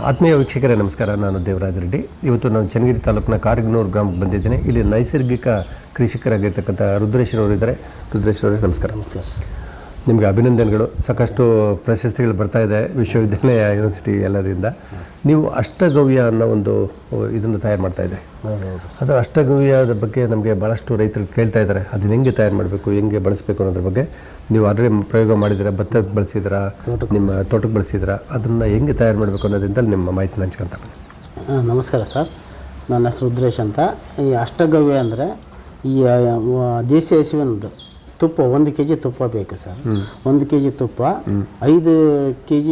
ಆತ್ಮೀಯ ವೀಕ್ಷಕರೇ ನಮಸ್ಕಾರ. ನಾನು ದೇವರಾಜ್ ರೆಡ್ಡಿ. ಇವತ್ತು ನಾನು ಚನ್ನಗಿರಿ ತಾಲೂಕಿನ ಕಾರಿಗನೂರು ಗ್ರಾಮಕ್ಕೆ ಬಂದಿದ್ದೇನೆ. ಇಲ್ಲಿ ನೈಸರ್ಗಿಕ ಕೃಷಿಕರಾಗಿರ್ತಕ್ಕಂಥ ರುದ್ರೇಶ್ವರವರು ಇದ್ದಾರೆ. ರುದ್ರೇಶ್ವರೇ ನಮಸ್ಕಾರ. ನಮಸ್ಕಾರ. ನಿಮಗೆ ಅಭಿನಂದನೆಗಳು. ಸಾಕಷ್ಟು ಪ್ರಶಸ್ತಿಗಳು ಬರ್ತಾ ಇದೆ ವಿಶ್ವವಿದ್ಯಾಲಯ, ಯೂನಿವರ್ಸಿಟಿ ಎಲ್ಲರಿಂದ. ನೀವು ಅಷ್ಟಗವ್ಯ ಅನ್ನೋ ಒಂದು ಇದನ್ನು ತಯಾರು ಮಾಡ್ತಾ ಇದ್ದೀರಿ. ಅದು ಅಷ್ಟಗವ್ಯದ ಬಗ್ಗೆ ನಮಗೆ ಭಾಳಷ್ಟು ರೈತರು ಕೇಳ್ತಾ ಇದ್ದಾರೆ. ಅದನ್ನ ಹೆಂಗೆ ತಯಾರು ಮಾಡಬೇಕು, ಹೆಂಗೆ ಬಳಸಬೇಕು ಅನ್ನೋದ್ರ ಬಗ್ಗೆ ನೀವು ಆಲ್ರೆಡಿ ಪ್ರಯೋಗ ಮಾಡಿದ್ದೀರಾ. ಭತ್ತಕ್ಕೆ ಬಳಸಿದ್ದೀರಾ, ನಿಮ್ಮ ತೋಟಕ್ಕೆ ಬಳಸಿದ್ದೀರಾ. ಅದನ್ನು ಹೆಂಗೆ ತಯಾರು ಮಾಡಬೇಕು ಅನ್ನೋದ್ರಿಂದ ನಿಮ್ಮ ಮಾಹಿತಿನ ಹಂಚ್ಕೊಂತ ಬನ್ನಿ. ನಮಸ್ಕಾರ ಸರ್, ನನ್ನ ಹೆಸರು ರುದ್ರೇಶ್ ಅಂತ. ಈ ಅಷ್ಟಗವ್ಯ ಅಂದರೆ ಈ ದೇಸಿ ಹಸುವಿನದು ತುಪ್ಪ 1 kg ತುಪ್ಪ ಬೇಕು ಸರ್. 1 kg ತುಪ್ಪ 5 kg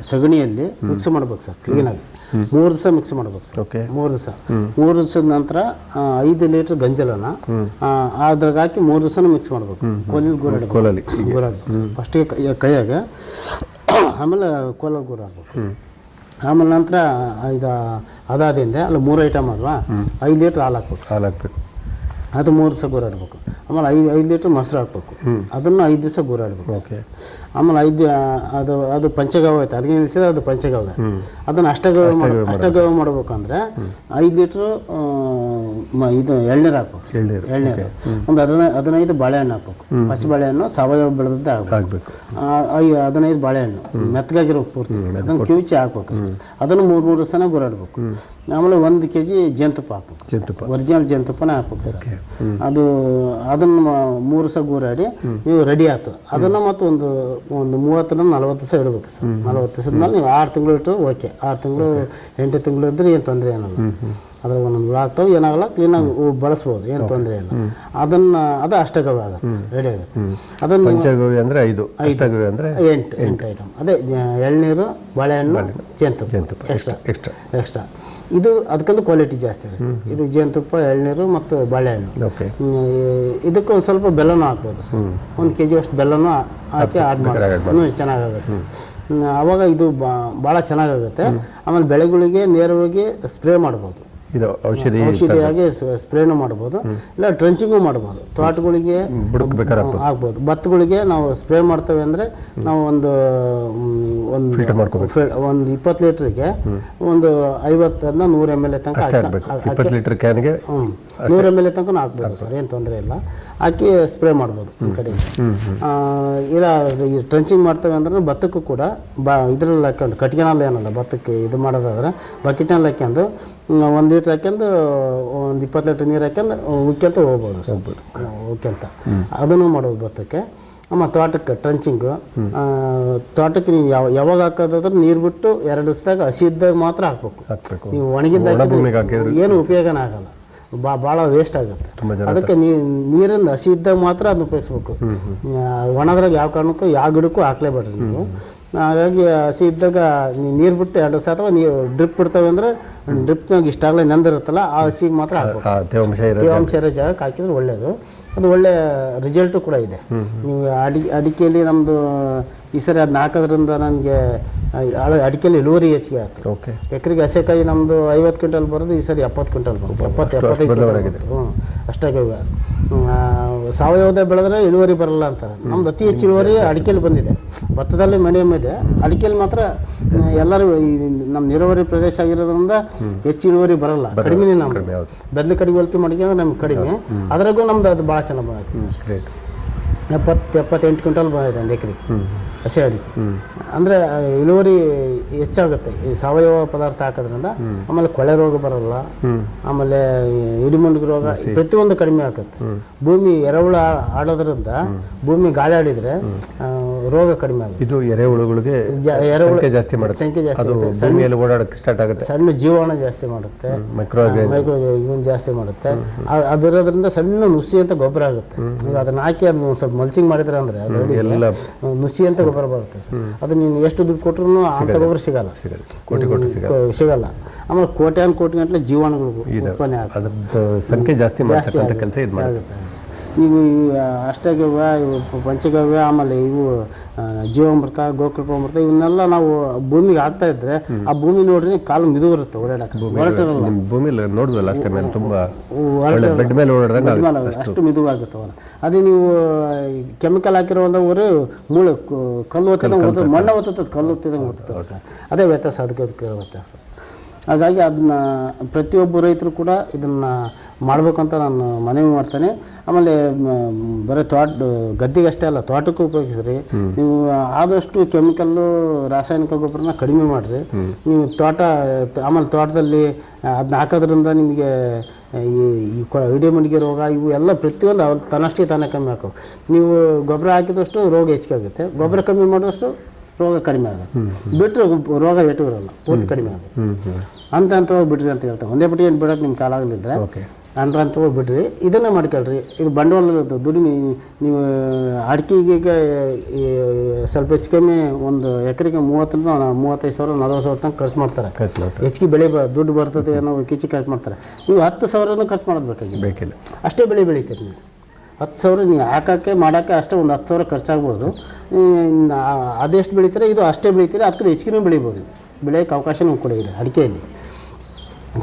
ಸಗಣಿಯಲ್ಲಿ ಮಿಕ್ಸ್ ಮಾಡ್ಬೇಕು ಸರ್. ಕ್ಲೀನಾಗಿ 3 ದಿವಸ ಮಿಕ್ಸ್ ಮಾಡ್ಬೇಕು ಸರ್. 3 ದಿವಸದ ನಂತರ 5 ಲೀಟ್ರ್ ಗಂಜಲನ ಅದ್ರಾಗ ಹಾಕಿ 3 ದಿವಸನೂ ಮಿಕ್ಸ್ ಮಾಡ್ಬೇಕು. ಕೋಲಲ್ಲಿ ಫಸ್ಟಿಗೆ ಕೈಯಾಗ, ಆಮೇಲೆ ಕೋಲಲ್ಲಿ ಗೂರಾಡ್ಬೇಕು. ಆಮೇಲೆ ನಂತರ ಇದು ಅದಾದಿಂದ ಅಲ್ಲಿ 3 ಐಟಮ್ ಅಲ್ವಾ, 5 ಲೀಟ್ರ್ ಹಾಲು ಹಾಕ್ಬೇಕು. ಅದು 3 ದಿವಸ ಗೂರಾಡಬೇಕು. ಆಮೇಲೆ 5 ಲೀಟ್ರ್ ಮೊಸರು ಹಾಕ್ಬೇಕು. ಅದನ್ನು 5 ದಿವಸ ಗೂರಾಡಬೇಕು. ಆಮೇಲೆ ಅದು ಪಂಚಗವ್ಯ ಆಯ್ತು. ಅಡುಗೆ ನಿಲ್ಲಿಸಿದ್ರೆ ಅದು ಪಂಚಗವ್ಯ. ಅದನ್ನು ಅಷ್ಟಗವ್ಯ ಮಾಡ್ಬೇಕಂದ್ರೆ 5 ಲೀಟ್ರು ಇದು ಎಳ್ನೀರು ಹಾಕ್ಬೇಕು. ಎಳ್ನೀರು ಒಂದು 15 ಬಾಳೆಹಣ್ಣು ಹಾಕ್ಬೇಕು. ಪಚ್ಚ ಬಾಳೆಹಣ್ಣು ಸಾವಯವ ಬೆಳೆದದ್ದೇ ಹಾಕ್ಬೇಕು. 15 ಬಾಳೆಹಣ್ಣು ಮೆತ್ತಗಾಗಿರೋ ಪೂರ್ತಿ ಅದನ್ನು ಕಿವುಚಿ ಹಾಕ್ಬೇಕು ಸರ್. ಅದನ್ನು 3 ದಿವಸನ ಗೂರಾಡಬೇಕು. ಆಮೇಲೆ 1 kg ಜೇನುತುಪ್ಪ ಹಾಕ್ಬೇಕು. ಒರಿಜಿನಲ್ ಜೇನುತುಪ್ಪನೇ ಹಾಕ್ಬೇಕು ಸರ್. ಅದನ್ನು 3 ದಿವಸ ಗೂರಾಡಿ ನೀವು ರೆಡಿ ಆಯ್ತು. ಅದನ್ನು ಮತ್ತು ಒಂದು 30 40 ದಿವಸ ಇಡಬೇಕು ಸರ್. 40 ದಿವಸದ ಮೇಲೆ ನೀವು 6 ತಿಂಗಳು ಇಟ್ಟು ಓಕೆ. 6 ತಿಂಗಳು 8 ತಿಂಗಳು ಇದ್ರೆ ಏನು ತೊಂದರೆ ಏನಲ್ಲ. ಅದ್ರ ಒಂದೊಂದು ಆಗ್ತಾವೆ, ಏನಾಗಲ್ಲ, ಕ್ಲೀನಾಗಿ ಬಳಸ್ಬೋದು, ಏನು ತೊಂದರೆ ಇಲ್ಲ. ಅದು ಅಷ್ಟಗವ್ಯ ಆಗುತ್ತೆ, ರೆಡಿ ಆಗುತ್ತೆ. ಅದನ್ನು ಪಂಚಗವ್ಯ ಅಂದರೆ 5, ಅಷ್ಟಗವ್ಯ ಅಂದರೆ 8 ಐಟಮ್. ಅದೇ ಎಳ್ನೀರು, ಬಾಳೆಹಣ್ಣು, ಜೇನುತುಪ್ಪ ಎಕ್ಸ್ಟ್ರಾ. ಇದು ಅದಕ್ಕೊಂದು ಕ್ವಾಲಿಟಿ ಜಾಸ್ತಿ ಇರುತ್ತೆ. ಇದು ಜೇನುತುಪ್ಪ, ಎಳ್ನೀರು ಮತ್ತು ಬಾಳೆಹಣ್ಣು. ಇದಕ್ಕೆ ಒಂದು ಸ್ವಲ್ಪ ಬೆಲ್ಲನೂ ಹಾಕ್ಬೋದು ಸರ್. 1 kg ಅಷ್ಟು ಬೆಲ್ಲನೂ ಹಾಕಿ ಆಡ್ ಮಾಡಿ ಚೆನ್ನಾಗಾಗುತ್ತೆ. ಆವಾಗ ಇದು ಭಾಳ ಚೆನ್ನಾಗಾಗುತ್ತೆ. ಆಮೇಲೆ ಬೆಳೆಗಳಿಗೆ ನೇರವಾಗಿ ಸ್ಪ್ರೇ ಮಾಡ್ಬೋದು. ಇದು ಔಷಧಿಯಾಗಿ ಸ್ಪ್ರೇನು ಮಾಡ್ಬೋದು, ಇಲ್ಲ ಟ್ರಂಚಿಂಗು ಮಾಡ್ಬೋದು. ತೋಟಗಳಿಗೆ ಆಗ್ಬೋದು. ಭತ್ತಗಳಿಗೆ ನಾವು ಸ್ಪ್ರೇ ಮಾಡ್ತೇವೆ ಅಂದರೆ ನಾವು ಒಂದು 20 ಲೀಟ್ರಿಗೆ ಒಂದು 50ರಿಂದ 100 ml ತನಕ 20 ಲೀಟರ್ ಕ್ಯಾನ್ಗೆ 100 ml ತನಕ ಹಾಕ್ಬೋದು ಸರ್. ಏನು ತೊಂದರೆ ಇಲ್ಲ. ಹಾಕಿ ಸ್ಪ್ರೇ ಮಾಡ್ಬೋದು ಒಂದು ಕಡೆ. ಇಲ್ಲ ಈ ಟ್ರಂಚಿಂಗ್ ಮಾಡ್ತೇವೆ ಅಂದ್ರೆ ಭತ್ತಕ್ಕೂ ಕೂಡ ಇದ್ರಲ್ಲಿ ಹಾಕೊಂಡು, ಕಟ್ಗೆನಲ್ಲಿ ಏನಲ್ಲ, ಭತ್ತಕ್ಕೆ ಇದು ಮಾಡೋದಾದ್ರೆ ಬಕೆಟ್ನಲ್ಲಿ ಹಾಕ್ಯಂಡು 1 ಲೀಟ್ರ್ ಹಾಕ್ಯಂಡು ಒಂದು 20 ಲೀಟ್ರ್ ನೀರು ಹಾಕ್ಯಂಡು ಉಕ್ಕೆಂತ ಹೋಗ್ಬೋದು ಸ್ವಲ್ಪ ಉಕ್ಕೆಂತ. ಅದನ್ನು ಮಾಡ್ಬೋದು ಭತ್ತಕ್ಕೆ. ಆಮೇಲೆ ತೋಟಕ್ಕೆ ಟ್ರಂಚಿಂಗು, ತೋಟಕ್ಕೆ ನೀವು ಯಾವಾಗ ಹಾಕೋದಾದ್ರೆ ನೀರು ಬಿಟ್ಟು 2 ದಿವಸದಾಗ ಹಸಿ ಇದ್ದಾಗ ಮಾತ್ರ ಹಾಕ್ಬೇಕು. ನೀವು ಒಣಗಿದ್ದಾಗ ಏನು ಉಪಯೋಗನೇ ಆಗಲ್ಲ, ಭಾಳ ವೇಸ್ಟ್ ಆಗುತ್ತೆ. ಅದಕ್ಕೆ ನೀರಿಂದ ಹಸಿ ಇದ್ದಾಗ ಮಾತ್ರ ಅದನ್ನ ಉಪಯೋಗಿಸ್ಬೇಕು. ಒಣದ್ರಾಗ ಯಾವ ಕಾರಣಕ್ಕೂ ಯಾವ ಗಿಡಕ್ಕೂ ಹಾಕ್ಲೇಬೇಡ್ರಿ ನೀವು. ಹಾಗಾಗಿ ಹಸಿ ಇದ್ದಾಗ ನೀರು ಬಿಟ್ಟು 2 ದಿವಸ ಅಥವಾ ನೀರು ಡ್ರಿಪ್ ಬಿಡ್ತವೆ ಅಂದರೆ ಡ್ರಿಪ್ನಾಗ ಇಷ್ಟಾಗಲೇ ನೆಂದಿರುತ್ತಲ್ಲ ಆ ಹಸಿಗೆ ಮಾತ್ರ ಹಾಕ್ಬೇಕು. ತೇವಾಂಶ ಇರೋ ಜಾಗಕ್ಕೆ ಹಾಕಿದ್ರೆ ಒಳ್ಳೆಯದು. ಅದು ಒಳ್ಳೆ ರಿಸಲ್ಟು ಕೂಡ ಇದೆ. ನೀವು ಅಡಿಕೆಯಲ್ಲಿ ನಮ್ಮದು ಈ ಸರಿ ಅದನ್ನ ಹಾಕೋದ್ರಿಂದ ನನಗೆ ಅಡಿಕೆಯಲ್ಲಿ ಇಳುವರಿ ಹೆಚ್ಚಿಗೆ ಆಯಿತು. ಎಕರೆಗೆ ಹಸೆಕಾಯಿ ನಮ್ಮದು 50 ಕ್ವಿಂಟಲ್ ಬರೋದು ಈ ಸರಿ 70 ಕ್ವಿಂಟಲ್ ಬಂತು. 70-75 ಅಷ್ಟಾಗವ್ಯ. ಸಾವಯವದೇ ಬೆಳೆದ್ರೆ ಇಳುವರಿ ಬರಲ್ಲ ಅಂತಾರೆ. ನಮ್ದು ಅತಿ ಹೆಚ್ಚು ಇಳುವರಿ ಅಡಿಕೆಯಲ್ಲಿ ಬಂದಿದೆ. ಭತ್ತದಲ್ಲಿ ಮೀಡಿಯಮ್ ಇದೆ, ಅಡಿಕೆಯಲ್ಲಿ ಮಾತ್ರ ಎಲ್ಲರೂ ನಮ್ಮ ನೀರಾವರಿ ಪ್ರದೇಶ ಆಗಿರೋದ್ರಿಂದ ಹೆಚ್ಚು ಇಳುವರಿ ಬರಲ್ಲ, ಕಡಿಮೆನೇ. ನಮ್ದು ಬೆದ್ಲು ಕಡಿಮೆ ಹೋಲಿಕೆ ಮಾಡಿದ್ರೆ ನಮ್ಗೆ ಕಡಿಮೆ. ಅದ್ರಾಗೂ ನಮ್ದು ಅದು ಭಾಳ ಚೆನ್ನಾಗಿ ಬಂದಿದೆ. 70-78 ಕ್ವಿಂಟಲ್ ಬಂದಿದೆ ಒಂದು ಎಕರೆಗೆ ಹಸಿ ಅಡಿಕೆ. ಅಂದರೆ ಇಳುವರಿ ಹೆಚ್ಚಾಗುತ್ತೆ ಈ ಸಾವಯವ ಪದಾರ್ಥ ಹಾಕೋದ್ರಿಂದ. ಆಮೇಲೆ ಕೊಳೆ ರೋಗ ಬರಲ್ಲ, ಆಮೇಲೆ ಇಡಿಮುಂಡಿಗೆ ರೋಗ ಪ್ರತಿಯೊಂದು ಕಡಿಮೆ ಆಗುತ್ತೆ. ಭೂಮಿ ಎರೆಹುಳು ಆಡೋದ್ರಿಂದ ಭೂಮಿ ಗಾಳಿ ಆಡಿದರೆ ರೋಗ ಕಡಿಮೆ ಆಗುತ್ತೆ. ಇದು ಎರೆಹುಳುಗಳಿಗೆ ಸಂಖ್ಯೆ ಜಾಸ್ತಿ ಮಾಡುತ್ತೆ. ಸಣ್ಣ ಜೀವಾಣು ಜಾಸ್ತಿ ಮಾಡುತ್ತೆ, ಮೈಕ್ರೋ ಜಾಸ್ತಿ ಮಾಡುತ್ತೆ. ಅದಿರೋದ್ರಿಂದ ಸಣ್ಣ ನುಸಿ ಅಂತ ಗೊಬ್ಬರ ಆಗುತ್ತೆ. ನೀವು ಅದನ್ನ ಹಾಕಿ ಅದನ್ನ ಸ್ವಲ್ಪ ಮಲ್ಚಿಂಗ್ ಮಾಡಿದ್ರೆ ಅಂದರೆ ಅದರಲ್ಲಿ ನುಸಿ ಅಂತ ಗೊಬ್ಬರ ಬರುತ್ತೆ ಸರ್. ಅದು ನೀವು ಎಷ್ಟು ದುಡ್ಡು ಕೊಟ್ಟರು ಅಂಥ ಗೊಬ್ಬರ ಸಿಗಲ್ಲ. ಆಮೇಲೆ ಕೋಟ್ಯಾನ್ ಕೋಟಿ ಗಂಟಲೆ ಜೀವಾಣುಗಳು ಉತ್ಪನ್ನ ಆಗುತ್ತೆ. ಸಂಖ್ಯೆ ಜಾಸ್ತಿ ಆಗುತ್ತೆ. ನೀವು ಅಷ್ಟಗವ್ಯ, ಇವು ಪಂಚಗವ್ಯ, ಆಮೇಲೆ ಇವು ಜೀವಾಮೃತ, ಗೋಕೃಪಾಮೃತ ಇವನ್ನೆಲ್ಲ ನಾವು ಭೂಮಿಗೆ ಹಾಕ್ತಾ ಇದ್ರೆ ಆ ಭೂಮಿ ನೋಡ್ರಿ ಕಾಲು ಮಿದು ಬರುತ್ತೆ ಓಡಾಡಕ್ಕೆ, ಹೊರಟಿರಲ್ಲ. ಭೂಮಿಲಿ ನೋಡಿದ್ವಲ್ಲ ಅಷ್ಟೇ ಮೇಲೆ ತುಂಬ ಬೆಡ್ ಮೇಲೆ ಓಡಾಡ್ದಂಗೆ ಅಷ್ಟು ಮಿದುವಾಗುತ್ತೆ ಹೊರ. ಅದೇ ನೀವು ಕೆಮಿಕಲ್ ಹಾಕಿರೋ ಊರು ಮೂಳೆ ಕಲ್ಲು ಒತ್ತಿದಂಗೆ ಮಣ್ಣು ಒತ್ತದ ಕಲ್ಲು ಒತ್ತಿದಂಗೆ ಓದ್ತದೆ ಸರ್. ಅದೇ ವ್ಯತ್ಯಾಸ, ಅದಕ್ಕೆ ವ್ಯತ್ಯಾಸ. ಹಾಗಾಗಿ ಅದನ್ನ ಪ್ರತಿಯೊಬ್ಬ ರೈತರು ಕೂಡ ಇದನ್ನು ಮಾಡಬೇಕಂತ ನಾನು ಮನವಿ ಮಾಡ್ತೇನೆ. ಆಮೇಲೆ ಬರೀ ಗದ್ದೆಗೆ ಅಷ್ಟೇ ಅಲ್ಲ, ತೋಟಕ್ಕೂ ಉಪಯೋಗಿಸ್ರಿ. ನೀವು ಆದಷ್ಟು ಕೆಮಿಕಲ್ಲು, ರಾಸಾಯನಿಕ ಗೊಬ್ಬರನ ಕಡಿಮೆ ಮಾಡಿರಿ. ನೀವು ಆಮೇಲೆ ತೋಟದಲ್ಲಿ ಅದನ್ನ ಹಾಕೋದ್ರಿಂದ ನಿಮಗೆ ಈ ಇಡಿಮಂಡಿಗೆ ರೋಗ ಇವು ಎಲ್ಲ ಪ್ರತಿಯೊಂದು ತನ್ನಷ್ಟೇ ತಾನೇ ಕಮ್ಮಿ ಹಾಕವು. ನೀವು ಗೊಬ್ಬರ ಹಾಕಿದಷ್ಟು ರೋಗ ಹೆಚ್ಚಿಗೆ ಆಗುತ್ತೆ, ಗೊಬ್ಬರ ಕಮ್ಮಿ ಮಾಡಿದಷ್ಟು ರೋಗ ಕಡಿಮೆ ಆಗುತ್ತೆ. ಬಿಟ್ಟರೆ ರೋಗ ಎಟ್ಟು ಇರೋಲ್ಲ, ಪೂರ್ತಿ ಕಡಿಮೆ ಆಗುತ್ತೆ. ಹಂತವಾಗಿ ಬಿಡ್ರಿ ಅಂತ ಹೇಳ್ತಾರೆ. ಒಂದೇ ಬಿಟ್ಟು ಏನು ಬಿಡೋಕೆ ನಿಮ್ಮ ಕಾಲಾಗಲಿದ್ರೆ ಹಂತವಾಗಿ ಬಿಡ್ರಿ. ಇದನ್ನೇ ಮಾಡ್ಕೊಳ್ರಿ. ಇದು ಬಂಡವಾಳದ ದುಡಿಮೆ. ನೀವು ಅಡಿಕೆಗೆ ಸ್ವಲ್ಪ ಹೆಚ್ಚು ಕಮ್ಮಿ ಒಂದು ಎಕರೆಗೆ 30,000-35,000 40,000 ತನಕ ಖರ್ಚು ಮಾಡ್ತಾರೆ. ಹೆಚ್ಚಿಗೆ ಬೆಳೆ ದುಡ್ಡು ಬರ್ತದೆ ಅನ್ನೋ ಕಿಚ್ಚಿ ಖರ್ಚು ಮಾಡ್ತಾರೆ. ನೀವು 10,000 ಖರ್ಚು ಮಾಡೋದು ಬೇಕಿಲ್ಲ. ಅಷ್ಟೇ ಬೆಳೆ ಬೆಳೀತೀರಿ ನೀವು. 10,000 ನೀವು ಹಾಕೋಕ್ಕೆ ಮಾಡೋಕ್ಕೆ ಅಷ್ಟೇ ಒಂದು 10,000 ಖರ್ಚಾಗ್ಬೋದು. ಅದೆಷ್ಟು ಬೆಳೀತಾರೆ ಇದು ಅಷ್ಟೇ ಬೆಳೀತೀರಿ. ಅದಕ್ಕೆ ಹೆಚ್ಚಿಗೆ ಬೆಳಿಬೋದು. ಬೆಳೆಯೋಕ್ಕೆ ಅವಕಾಶನೂ ಕೂಡ ಇದೆ. ಅಡಿಕೆಯಲ್ಲಿ,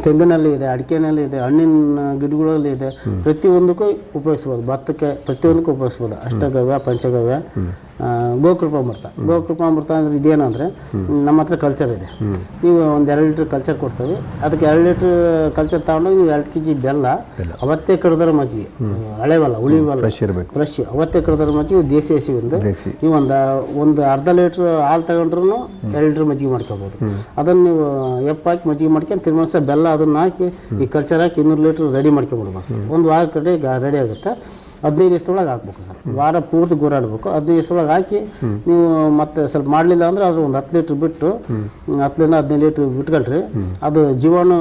ತೆಂಗಿನಲ್ಲಿ ಇದೆ, ಅಡಿಕೆನಲ್ಲಿ ಇದೆ, ಹಣ್ಣಿನ ಗಿಡಗಳಲ್ಲಿ ಇದೆ. ಪ್ರತಿಯೊಂದಕ್ಕೂ ಉಪಯೋಗಿಸ್ಬೋದು. ಭತ್ತಕ್ಕೆ ಪ್ರತಿಯೊಂದಕ್ಕೂ ಉಪಯೋಗಿಸ್ಬೋದು. ಅಷ್ಟಗವ್ಯ, ಪಂಚಗವ್ಯ, ಗೋಕೃಪಾಮೃತ ಅಂದರೆ ಇದೇನಂದರೆ ನಮ್ಮ ಹತ್ರ ಕಲ್ಚರ್ ಇದೆ. ನೀವು ಒಂದು 2 ಲೀಟ್ರ್ ಕಲ್ಚರ್ ಕೊಡ್ತೀವಿ. ಅದಕ್ಕೆ 2 ಲೀಟ್ರ್ ಕಲ್ಚರ್ ತೊಗೊಂಡೋಗಿ ನೀವು 2 kg ಬೆಲ್ಲ, ಅವತ್ತೇ ಕಡ್ದರ ಮಜ್ಜಿಗೆ, ಹಳೆವಲ್ಲ ಉಳಿವಲ್ಲ, ಫ್ರೆಶ್ ಅವತ್ತೇ ಕಡ್ದರ ಮಜ್ಜಿಗೆ, ದೇಸಿ ಹಸಿವಿಂದ ನೀವು ಒಂದು ಅರ್ಧ ಲೀಟ್ರ್ ಹಾಲು ತಗೊಂಡ್ರು 2 ಲೀಟ್ರ್ ಮಜ್ಜಿಗೆ ಮಾಡ್ಕೋಬೋದು. ಅದನ್ನು ನೀವು ಹಾಕಿ ಮಜ್ಜಿಗೆ ಮಾಡ್ಕೊಂಡು ತಿರ್ಮಸ ಬೆಲ್ಲ ಅದನ್ನು ಹಾಕಿ ಈ ಕಲ್ಚರ್ ಹಾಕಿ 200 ಲೀಟ್ರ್ ರೆಡಿ ಮಾಡ್ಕೊಂಬಿಡ್ಬೇಕು ಸರ್. ಒಂದು ವಾರ ಕಡೆ ರೆಡಿ ಆಗುತ್ತೆ. 15 ದಿವಸದೊಳಗೆ ಹಾಕ್ಬೇಕು ಸರ್. ವಾರ ಪೂರ್ತಿ ಗೂರಾಡಬೇಕು. 15 ದಿವಸದೊಳಗೆ ಹಾಕಿ ನೀವು ಮತ್ತೆ ಸ್ವಲ್ಪ ಮಾಡಲಿಲ್ಲ ಅಂದರೆ ಅದು ಒಂದು 10 ಲೀಟ್ರ್ ಬಿಟ್ಟು 10-15 ಲೀಟ್ರ್ ಬಿಟ್ಕೊಳ್ರಿ. ಅದು ಜೀವಾಣು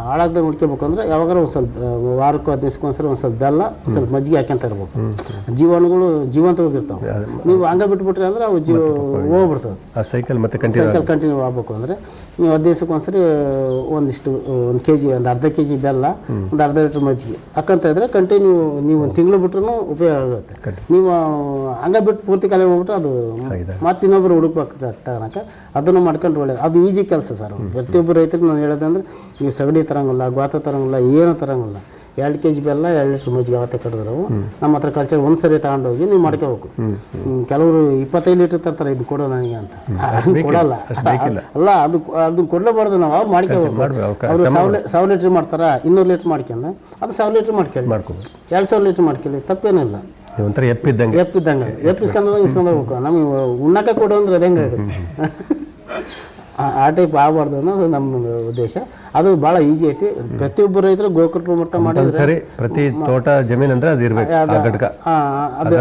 ಹಾಳಾಗ್ದೆ ನೋಡ್ಕೋಬೇಕು ಅಂದರೆ ಯಾವಾಗಾರ ಒಂದು ಸ್ವಲ್ಪ ವಾರಕ್ಕೂ 15 ದಿವಸಕ್ಕೊಂದ್ಸರಿ ಒಂದು ಸ್ವಲ್ಪ ಬೆಲ್ಲ, ಸ್ವಲ್ಪ ಮಜ್ಜಿಗೆ ಹಾಕ್ಯಂತ ಇರ್ಬೇಕು. ಜೀವಾಣುಗಳು ಜೀವಂತವಾಗಿರ್ತಾವೆ. ನೀವು ಹಂಗೆ ಬಿಟ್ಬಿಟ್ರಿ ಅಂದರೆ ಅವು ಹೋಗ್ಬಿಡ್ತದೆ. ಸೈಕಲ್ ಕಂಟಿನ್ಯೂ ಆಗ್ಬೇಕು ಅಂದರೆ ನೀವು 15 ದಿವಸಕ್ಕೊಂದ್ಸರಿ ಒಂದು kg, ಒಂದು ಅರ್ಧ kg ಬೆಲ್ಲ, ಒಂದು ಅರ್ಧ ಲೀಟ್ರ್ ಮಜ್ಜಿಗೆ ಹಾಕಂತ ಇದ್ರೆ ಕಂಟಿನ್ಯೂ ನೀವು ಒಂದು ತಿಂಗಳು ಬಿಟ್ರೂ ಉಪಯೋಗ ಆಗುತ್ತೆ. ನೀವು ಹಂಗೆ ಬಿಟ್ಟು ಪೂರ್ತಿ ಕಾಲ ಹೋಗ್ಬಿಟ್ರೆ ಅದು ಮತ್ತೆ ಇನ್ನೊಬ್ಬರು ಹುಡುಕ್ಬೇಕು ತಗೊಳಕ್ಕೆ. ಅದನ್ನು ಮಾಡ್ಕೊಂಡು ಒಳ್ಳೇದು. ಅದು ಈಜಿ ಕೆಲಸ ಸರ್. ಪ್ರತಿಯೊಬ್ಬರು ರೈತರಿಗೆ ನಾನು ಹೇಳೋದಂದ್ರೆ ನೀವು ಸಗಣಿ ತರಂಗಿಲ್ಲ, ಗೋತ ತರಂಗಿಲ್ಲ, ಏನು ತರಂಗಿಲ್ಲ. 2 kg ಬೆಲ್ಲ, 2 ಲೀಟ್ರ್ ಮಜ್ಜಿಗೆ ಅವತ್ತೆ ಕಡಿದ್ರು ನಮ್ಮ ಹತ್ರ ಕಲ್ಚರ್ ಒಂದ್ಸರಿ ತಗೊಂಡೋಗಿ ನೀವು ಮಾಡ್ಕೋಬೇಕು. ಕೆಲವರು 25 ಲೀಟ್ರ್ ತರ್ತಾರೆ, ಇದು ಕೊಡೋ ನನಗೆ ಅಂತ. ಕೊಡಲ್ಲ ಅಲ್ಲ, ಅದನ್ನ ಕೊಡಲೇಬಾರ್ದು ನಾವು. ಅವ್ರು ಮಾಡ್ಕೋಬೇಕು. ಅವರು 1,000 ಲೀಟ್ರ್ ಮಾಡ್ತಾರ, 200 ಲೀಟ್ರ್ ಮಾಡ್ಕೊಂಡು ಅದು 1,000 ಲೀಟ್ರ್ ಮಾಡ್ಕೊಳ್ಳಿ, 2,000 ಲೀಟ್ರ್ ಮಾಡ್ಕೊಳ್ಳಿ, ತಪ್ಪೇನಿಲ್ಲ. ಒಂಥರ ಎಪ್ಪಿದ್ದಂಗೆ ಇಸ್ಕೊಂಡೋಗ್ಬೇಕು. ನಮಗೆ ಉಣ್ಣಕ್ಕೆ ಕೊಡು ಅಂದ್ರೆ ಅದು ಹೆಂಗಾಗುತ್ತೆ? ಆ ಟೈಪ್ ಆಗಬಾರ್ದು ಅನ್ನೋದು ನಮ್ಮ ಉದ್ದೇಶ. ಅದು ಭಾಳ ಈಜಿ ಐತಿ. ಪ್ರತಿಯೊಬ್ಬರು ರೈತರು ಗೋಕೃಪಾಮೃತ ಮಾಡಿದ್ರೆ ಸರಿ. ಪ್ರತಿ ತೋಟ ಜಮೀನು ಅಂದ್ರೆ ಅದು ಇರ್ಬೇಕು.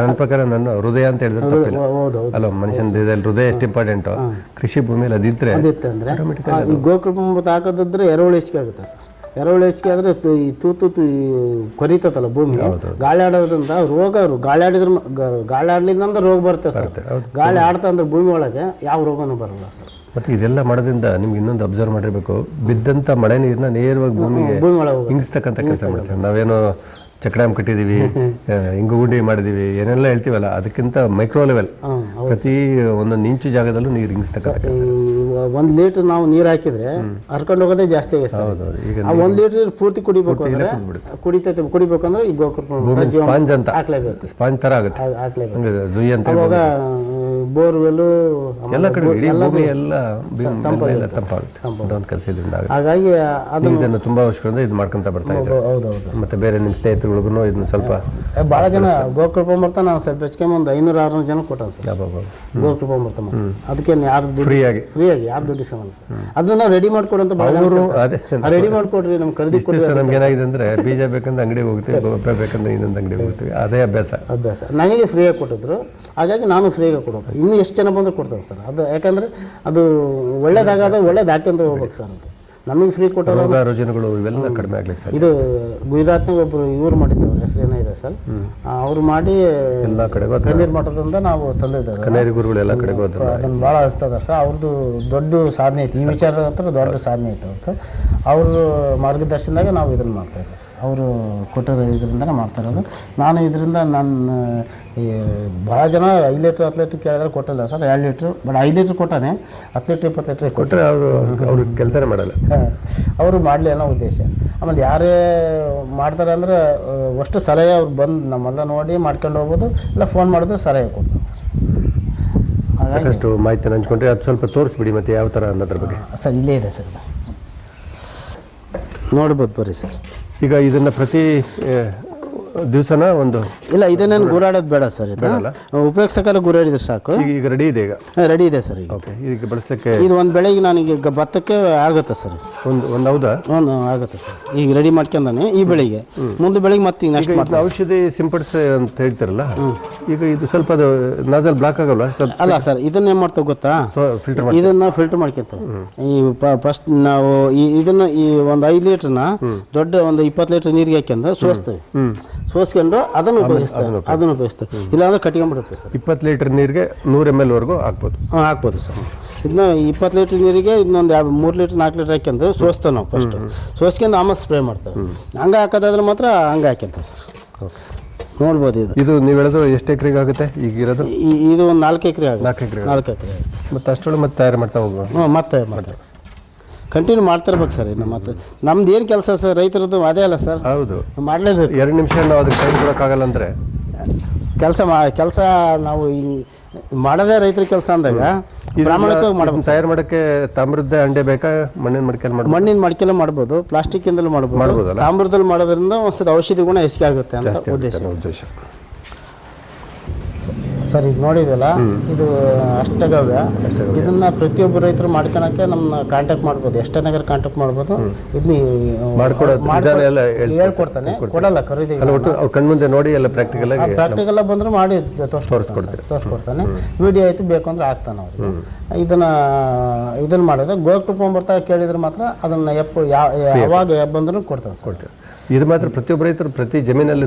ನನ್ನ ಪ್ರಕಾರ ನನ್ನ ಹೃದಯ ಅಂತ ಹೇಳಿದ್ರೆ ಅಲ್ಲ, ಮನುಷ್ಯನ ದೇಹದಲ್ಲಿ ಹೃದಯ ಎಷ್ಟು ಇಂಪಾರ್ಟೆಂಟು, ಕೃಷಿ ಭೂಮಿಯಲ್ಲಿ ಅದಿದ್ರೆ ಈ ಗೋಕೃಪಾಮೃತ ಹಾಕೋದಿದ್ರೆ ಎರೆಹುಳು ಹೆಚ್ಚಿಗೆ ಆಗುತ್ತೆ ಸರ್. ಎರೆಹುಳು ಹೆಚ್ಚಿಗೆ ಆದರೆ ಈ ತೂತು ಕೊರಿತಲ್ಲ ಭೂಮಿ. ಗಾಳಿ ಆಡೋದ್ರಿಂದ ಗಾಳಿ ಆಡ್ಲಿಂದ ರೋಗ ಬರುತ್ತೆ ಸರ್. ಗಾಳಿ ಆಡ್ತಾ ಅಂದ್ರೆ ಭೂಮಿ ಒಳಗೆ ಯಾವ ರೋಗನೂ ಬರಲ್ಲ ಸರ್. ಮತ್ತು ಇದೆಲ್ಲ ಮಾಡೋದ್ರಿಂದ ನಿಮ್ಗೆ ಇನ್ನೊಂದು ಅಬ್ಸರ್ವ್ ಮಾಡಿರಬೇಕು, ಬಿದ್ದಂಥ ಮಳೆ ನೀರನ್ನ ನೇರವಾಗಿ ಭೂಮಿಗೆ ಹಿಂಗಿಸ್ತಕ್ಕಂಥ ಕೆಲಸ ಮಾಡ್ತೀವಿ. ನಾವೇನೋ ಚಕ್ರಾಮ್ ಕಟ್ಟಿದ್ದೀವಿ, ಹಿಂಗು ಗುಂಡಿ ಮಾಡಿದ್ದೀವಿ, ಏನೆಲ್ಲ ಹೇಳ್ತೀವಲ್ಲ, ಅದಕ್ಕಿಂತ ಮೈಕ್ರೋ ಲೆವೆಲ್ ಪ್ರತಿ ಒಂದೊಂದು ಇಂಚು ಜಾಗದಲ್ಲೂ ನೀರು ಹಿಂಗಿಸ್ತಕ್ಕಂಥ ಕೆಲಸ. 1 ಲೀಟ್ರ್ ನಾವು ನೀರು ಹಾಕಿದ್ರೆ ಹರ್ಕೊಂಡು ಹೋಗೋದೇ ಜಾಸ್ತಿ ಆಗಿದೆ. ಈಗ 1 ಲೀಟ್ರ್ ಪೂರ್ತಿ ಕುಡಿಬೇಕು ಅಂದ್ರೆ ಕುಡಿಬೇಕಂದ್ರೆ ಈ ಗೋಕೃಪಾಮೃತ ಸ್ಪಾಂಜ್ ಅಂತ ಹಾಕ್ಲೇಬೇಕು. ಸ್ಪಾಂಜ್ ಥರ ಆಗುತ್ತೆ, ಜುಯ್ ಅಂತ. ಅವಾಗ ಬೋರ್ವೆಲ್ಲು ಎಲ್ಲ ಕಡೆ ಇಡೀ ಭೂಮಿ ಎಲ್ಲ ತಂಪಾಗುತ್ತೆ. ಅದೊಂದು ಕೆಲಸ ಇದರಿಂದ ಆಗುತ್ತೆ. ಹಾಗಾಗಿ ಇದನ್ನು ತುಂಬ ವರ್ಷಗಳಿಂದ ಇದು ಮಾಡ್ಕೊಂತ ಬರ್ತಾ ಇದ್ದಾರೆ. ಮತ್ತೆ ಬೇರೆ ನಿಮ್ಮ ಸ್ನೇಹಿತರುಗಳಿಗೂ ಇದನ್ನು ಸ್ವಲ್ಪ ಭಾಳ ಜನ ಗೋಕೃಪಾಮೃತ ನಾನು ಸ್ವಲ್ಪ ಹೆಚ್ಚಿಗೆ ಒಂದು 500-600 ಜನ ಕೊಟ್ಟಾನ ಸರ್ ಗೋಕೃಪಾಮೃತ. ಅದಕ್ಕೆ ಯಾರು ಫ್ರೀಯಾಗಿ ಯಾರು ದುಡ್ಡು ಇಸ್ಕೊಂಬಲ್ಲ ಸರ್. ಅದನ್ನ ರೆಡಿ ಮಾಡ್ಕೊಡಂತ ರೆಡಿ ಮಾಡ್ಕೊಡ್ರಿ. ನಮ್ಮ ಖರೀದಿ ನಮ್ಗೆ ಏನಾಗಿದೆ ಅಂದ್ರೆ ಬೀಜ ಬೇಕಂದ್ರೆ ಅಂಗಡಿಗೆ ಹೋಗ್ತೀವಿ, ಗೊಬ್ಬರ ಬೇಕಂದ್ರೆ ಇನ್ನೊಂದು ಅಂಗಡಿಗೆ ಹೋಗ್ತೀವಿ. ಅದೇ ಅಭ್ಯಾಸ ನನಗೆ ಫ್ರೀಯಾಗಿ ಕೊಟ್ಟಿದ್ರು. ಹಾಗಾಗಿ ನಾನು ಫ್ರೀಯಾಗಿ ಕೊಡ್ಬೇಕು. ಇನ್ನೂ ಎಷ್ಟು ಜನ ಬಂದರೂ ಕೊಡ್ತೇನೆ ಸರ್. ಅದು ಯಾಕಂದರೆ ಅದು ಒಳ್ಳೇದಾಗದ ಒಳ್ಳೇದು ಹಾಕ್ಯಂತ ಹೋಗ್ಬೇಕು ಸರ್. ಅದು ನಮಗೆ ಫ್ರೀ ಕೊಟ್ಟರು ರೋಜನಗಳು ಇವೆಲ್ಲ ಕಡಿಮೆ ಆಗ್ಲಿಕ್ಕೆ ಸರ್. ಇದು ಗುಜರಾತ್ನಾಗ ಒಬ್ಬರು ಇವ್ರು ಮಾಡಿದ್ದವ್ರು, ಹೆಸರೇನೋ ಇದೆ ಸರ್, ಅವ್ರು ಮಾಡಿ ಎಲ್ಲ ಕಡೆಗೂ ಕಣ್ಣೀರು ಮಠದಿಂದ ನಾವು ತಂದಿದ್ದೇವೆ. ಕನೇರಿ ಗುರುಗಳು ಎಲ್ಲ ಕಡೆಗೂ ಅದನ್ನು ಭಾಳ ಹಚ್ತದ ಸರ್. ಅವ್ರದ್ದು ದೊಡ್ಡ ಸಾಧನೆ ಐತಿ ಈ ವಿಚಾರದ ಹತ್ರ. ದೊಡ್ಡ ಸಾಧನೆ ಐತೆ ಅವ್ರದ್ದು. ಅವ್ರ ಮಾರ್ಗದರ್ಶನದಾಗ ನಾವು ಇದನ್ನು ಮಾಡ್ತಾ ಇದ್ದೀವಿ ಸರ್. ಅವರು ಕೊಟ್ಟಿರೋ ಇದರಿಂದನೇ ಮಾಡ್ತಾ ಇರೋದು. ನಾನು ಇದರಿಂದ ನಾನು ಭಾಳ ಜನ 5 ಲೀಟ್ರ್ 10 ಲೀಟ್ರ್ ಕೇಳಿದ್ರೆ ಕೊಟ್ಟಿಲ್ಲ ಸರ್, 2 ಲೀಟ್ರು, ಬಟ್ 5 ಲೀಟ್ರ್ ಕೊಟ್ಟಾನೆ, 10 ಲೀಟ್ರ್ 20 ಲೀಟ್ರ್ ಕೊಟ್ಟರೆ ಅವರು ಕೆಲಸನೇ ಮಾಡಲ್ಲ, ಅವರು ಮಾಡಲಿ ಅನ್ನೋ ಉದ್ದೇಶ. ಆಮೇಲೆ ಯಾರೇ ಮಾಡ್ತಾರೆ ಅಂದರೆ ಅಷ್ಟು ಸಲಹೆ ಅವ್ರು ಬಂದು ನಮ್ಮೆಲ್ಲ ನೋಡಿ ಮಾಡ್ಕೊಂಡು ಹೋಗ್ಬೋದು, ಇಲ್ಲ ಫೋನ್ ಮಾಡಿದ್ರೆ ಸಲಹೆ ಕೊಡ್ತೀನಿ ಸರ್. ಸಾಕಷ್ಟು ಮಾಹಿತಿ ಹಂಚ್ಕೊಂಡ್ರೆ ಅದು ಸ್ವಲ್ಪ ತೋರಿಸ್ಬಿಡಿ ಮತ್ತೆ ಯಾವ ಥರ ಅನ್ನೋದ್ರ ಬಗ್ಗೆ. ಸರ್ ಇಲ್ಲೇ ಇದೆ ಸರ್, ನೋಡ್ಬೋದು ಬರ್ರಿ ಸರ್. ಈಗ ಇದನ್ನು ಪ್ರತಿ ದಿವಸನ ಒಂದು ಇಲ್ಲ, ಇದನ್ನೇನು ಗುರಾಡೋದು ಬೇಡ ಸರ್, ಇದು ಉಪಯೋಗಿಸೋಕ್ಕೆಲ್ಲ ಗುರಾಡಿದ್ರೆ ಸಾಕು. ಈಗ ರೆಡಿ ಇದೆ, ಈಗ ರೆಡಿ ಇದೆ ಸರ್. ಈಗ ಓಕೆ, ಈಗ ಬಳಸೋಕ್ಕೆ ಇದು ಒಂದು ಬೆಳೆಗೆ ನನಗೆ ಭತ್ತಕ್ಕೆ ಆಗುತ್ತೆ ಸರ್, ಒಂದು ಹೌದಾ? ಆಗುತ್ತೆ ಸರ್. ಈಗ ರೆಡಿ ಮಾಡ್ಕೊಂಡಾನೆ ಈ ಬೆಳೆಗೆ, ಮುಂದೆ ಬೆಳೆಗೆ ಮತ್ತೆ ಈಗ ನೆಕ್ಸ್ಟ್ ಔಷಧಿ ಸಿಂಪಡಿಸಿ ಅಂತ ಹೇಳ್ತಾರಲ್ಲ, ಈಗ ಇದು ಸ್ವಲ್ಪ ಅದು ನಾಜಲ್ ಬ್ಲಾಕ್ ಆಗಲ್ವಾ? ಸ್ವಲ್ಪ ಅಲ್ಲ ಸರ್, ಇದನ್ನ ಏನು ಮಾಡ್ತಾವೆ ಗೊತ್ತಾ, ಇದನ್ನ ಫಿಲ್ಟರ್ ಮಾಡ್ಕೊಂತಾವೆ. ಈ ಫಸ್ಟ್ ನಾವು ಇದನ್ನ ಈ ಒಂದು 5 ಲೀಟ್ರನ್ನ ದೊಡ್ಡ ಒಂದು 20 ಲೀಟ್ರ್ ನೀರಿಗೆ ಹಾಕ್ಯಂಡು ಸೋಸ್ತೀವಿ, ಸೋಸ್ಕೊಂಡು ಅದನ್ನು ಉಪಯೋಗಿಸ್ತೀವಿ. ಇಲ್ಲಾಂದ್ರೆ ಕಟ್ಕೊಂಡ್ಬಿಡುತ್ತೆ ಸರ್. 20 ಲೀಟರ್ ನೀರಿಗೆ 100 ml ವರೆಗೂ ಹಾಕ್ಬೋದು. ಹಾಕ್ಬೋದು ಸರ್. ಇದನ್ನ 20 ಲೀಟ್ರ್ ನೀರಿಗೆ ಇನ್ನೊಂದು 3 ಲೀಟ್ರ್ 4 ಲೀಟ್ರ್ ಹಾಕ್ಯಂದು ಸೋಸ್ತೇವೆ ನಾವು ಫಸ್ಟ್, ಸೋಸ್ಕೊಂಡು ಆಮೇಲೆ ಸ್ಪ್ರೇ ಮಾಡ್ತೇವೆ. ಹಂಗೆ ಹಾಕೋದಾದ್ರೆ ಮಾತ್ರ ಹಂಗೆ ಹಾಕ್ಯಂತೇವೆ ಸರ್. ನೋಡ್ಬೋದು. ಇದು ನೀವು ಹೇಳಿದ್ರು ಎಷ್ಟು ಎಕರೆಗೆ ಆಗುತ್ತೆ ಈಗ ಇರೋದು? ಇದು ಒಂದು 4 ಎಕರೆ ಆಗುತ್ತೆ. 4 ಎಕರೆ ಮತ್ತು ಅಷ್ಟೊಳಗೆ ಮತ್ತೆ ತಯಾರು ಮಾಡ್ತಾ ಹೋಗುವ. ಮತ್ತೆ ಮಾಡ್ತೇವೆ, ಕಂಟಿನ್ಯೂ ಮಾಡ್ತಿರ್ಬೇಕು ಸರ್. ಇನ್ನು ಮತ್ತೆ ನಮ್ದು ಏನು ಕೆಲಸ ಸರ್, ರೈತರದ್ದು ಅದೇ ಅಲ್ಲ ಸರ್. ಹೌದು, ಮಾಡಲೇಬೇಕು. 2 ನಿಮಿಷ ನಾವು ಅದಕ್ಕೆ ಟೈಮ್ ಕೊಡೋಕ್ಕಾಗಲ್ಲ ಅಂದರೆ ಕೆಲಸ ನಾವು ಮಾಡೋದೇ ರೈತರ ಕೆಲಸ ಅಂದಾಗ ಪ್ರಾಮಾಣಿಕವಾಗಿ ಮಾಡಬೇಕು. ತಯಾರು ಮಾಡೋಕ್ಕೆ ತಾಮ್ರದ್ದೇ ಅಂಡೆ ಬೇಕಾ, ಮಣ್ಣಿನ ಮಡಿಕೆಯಲ್ಲಿ ಮಾಡ್ಬೋದು? ಮಣ್ಣಿನ ಮಡಿಕೆಲ್ಲ ಮಾಡ್ಬೋದು, ಪ್ಲಾಸ್ಟಿಕ್ಕಿಂದಲೂ ಮಾಡ್ಬೋದು. ತಾಮ್ರದಲ್ಲಿ ಮಾಡೋದ್ರಿಂದ ಒಂದು ಔಷಧಿ ಗುಣ ಹೆಚ್ಚಿಗೆ ಆಗುತ್ತೆ ಅಂತ ಉದ್ದೇಶ ಸರ್. ಈಗ ನೋಡಿದಲ್ಲ, ಇದು ಅಷ್ಟಗವ್ಯ. ಇದನ್ನ ಪ್ರತಿಯೊಬ್ಬರು ರೈತರು ಮಾಡ್ಕೊಳಕ್ಕೆ ನಮ್ಮನ್ನ ಕಾಂಟ್ಯಾಕ್ಟ್ ಮಾಡ್ಬೋದು, ಎಷ್ಟೇ ನಗರ ಕಾಂಟ್ಯಾಕ್ಟ್ ಮಾಡ್ಬೋದು. ಇದನ್ನ ಹೇಳ್ಕೊಡ್ತಾನೆ, ಕೊಡಲ್ಲ ಖರೀದಿ, ಕಣ್ಮುಂದೆ ನೋಡಿ ಎಲ್ಲ ಪ್ರಾಕ್ಟಿಕಲ್ ಬಂದ್ರೆ ಮಾಡಿ ತೋರಿಸ್ಕೊಡ್ತಾನೆ. ವಿಡಿಯೋ ಆಯ್ತು ಬೇಕು ಅಂದ್ರೆ ಹಾಕ್ತಾನೆ ಅವ್ರಿಗೆ. ಇದನ್ನ ಮಾಡೋದು ಗೋರ್ಕೊಂಡ್ಬರ್ತಾ ಕೇಳಿದ್ರೆ ಮಾತ್ರ ಅದನ್ನ ಯಾವಾಗ ಬಂದ್ರು ಕೊಡ್ತಾನೆ ಸರ್. ಇದು ಮಾತ್ರ ಪ್ರತಿಯೊಬ್ಬ ರೈತರು ಪ್ರತಿ ಜಮೀನಲ್ಲಿ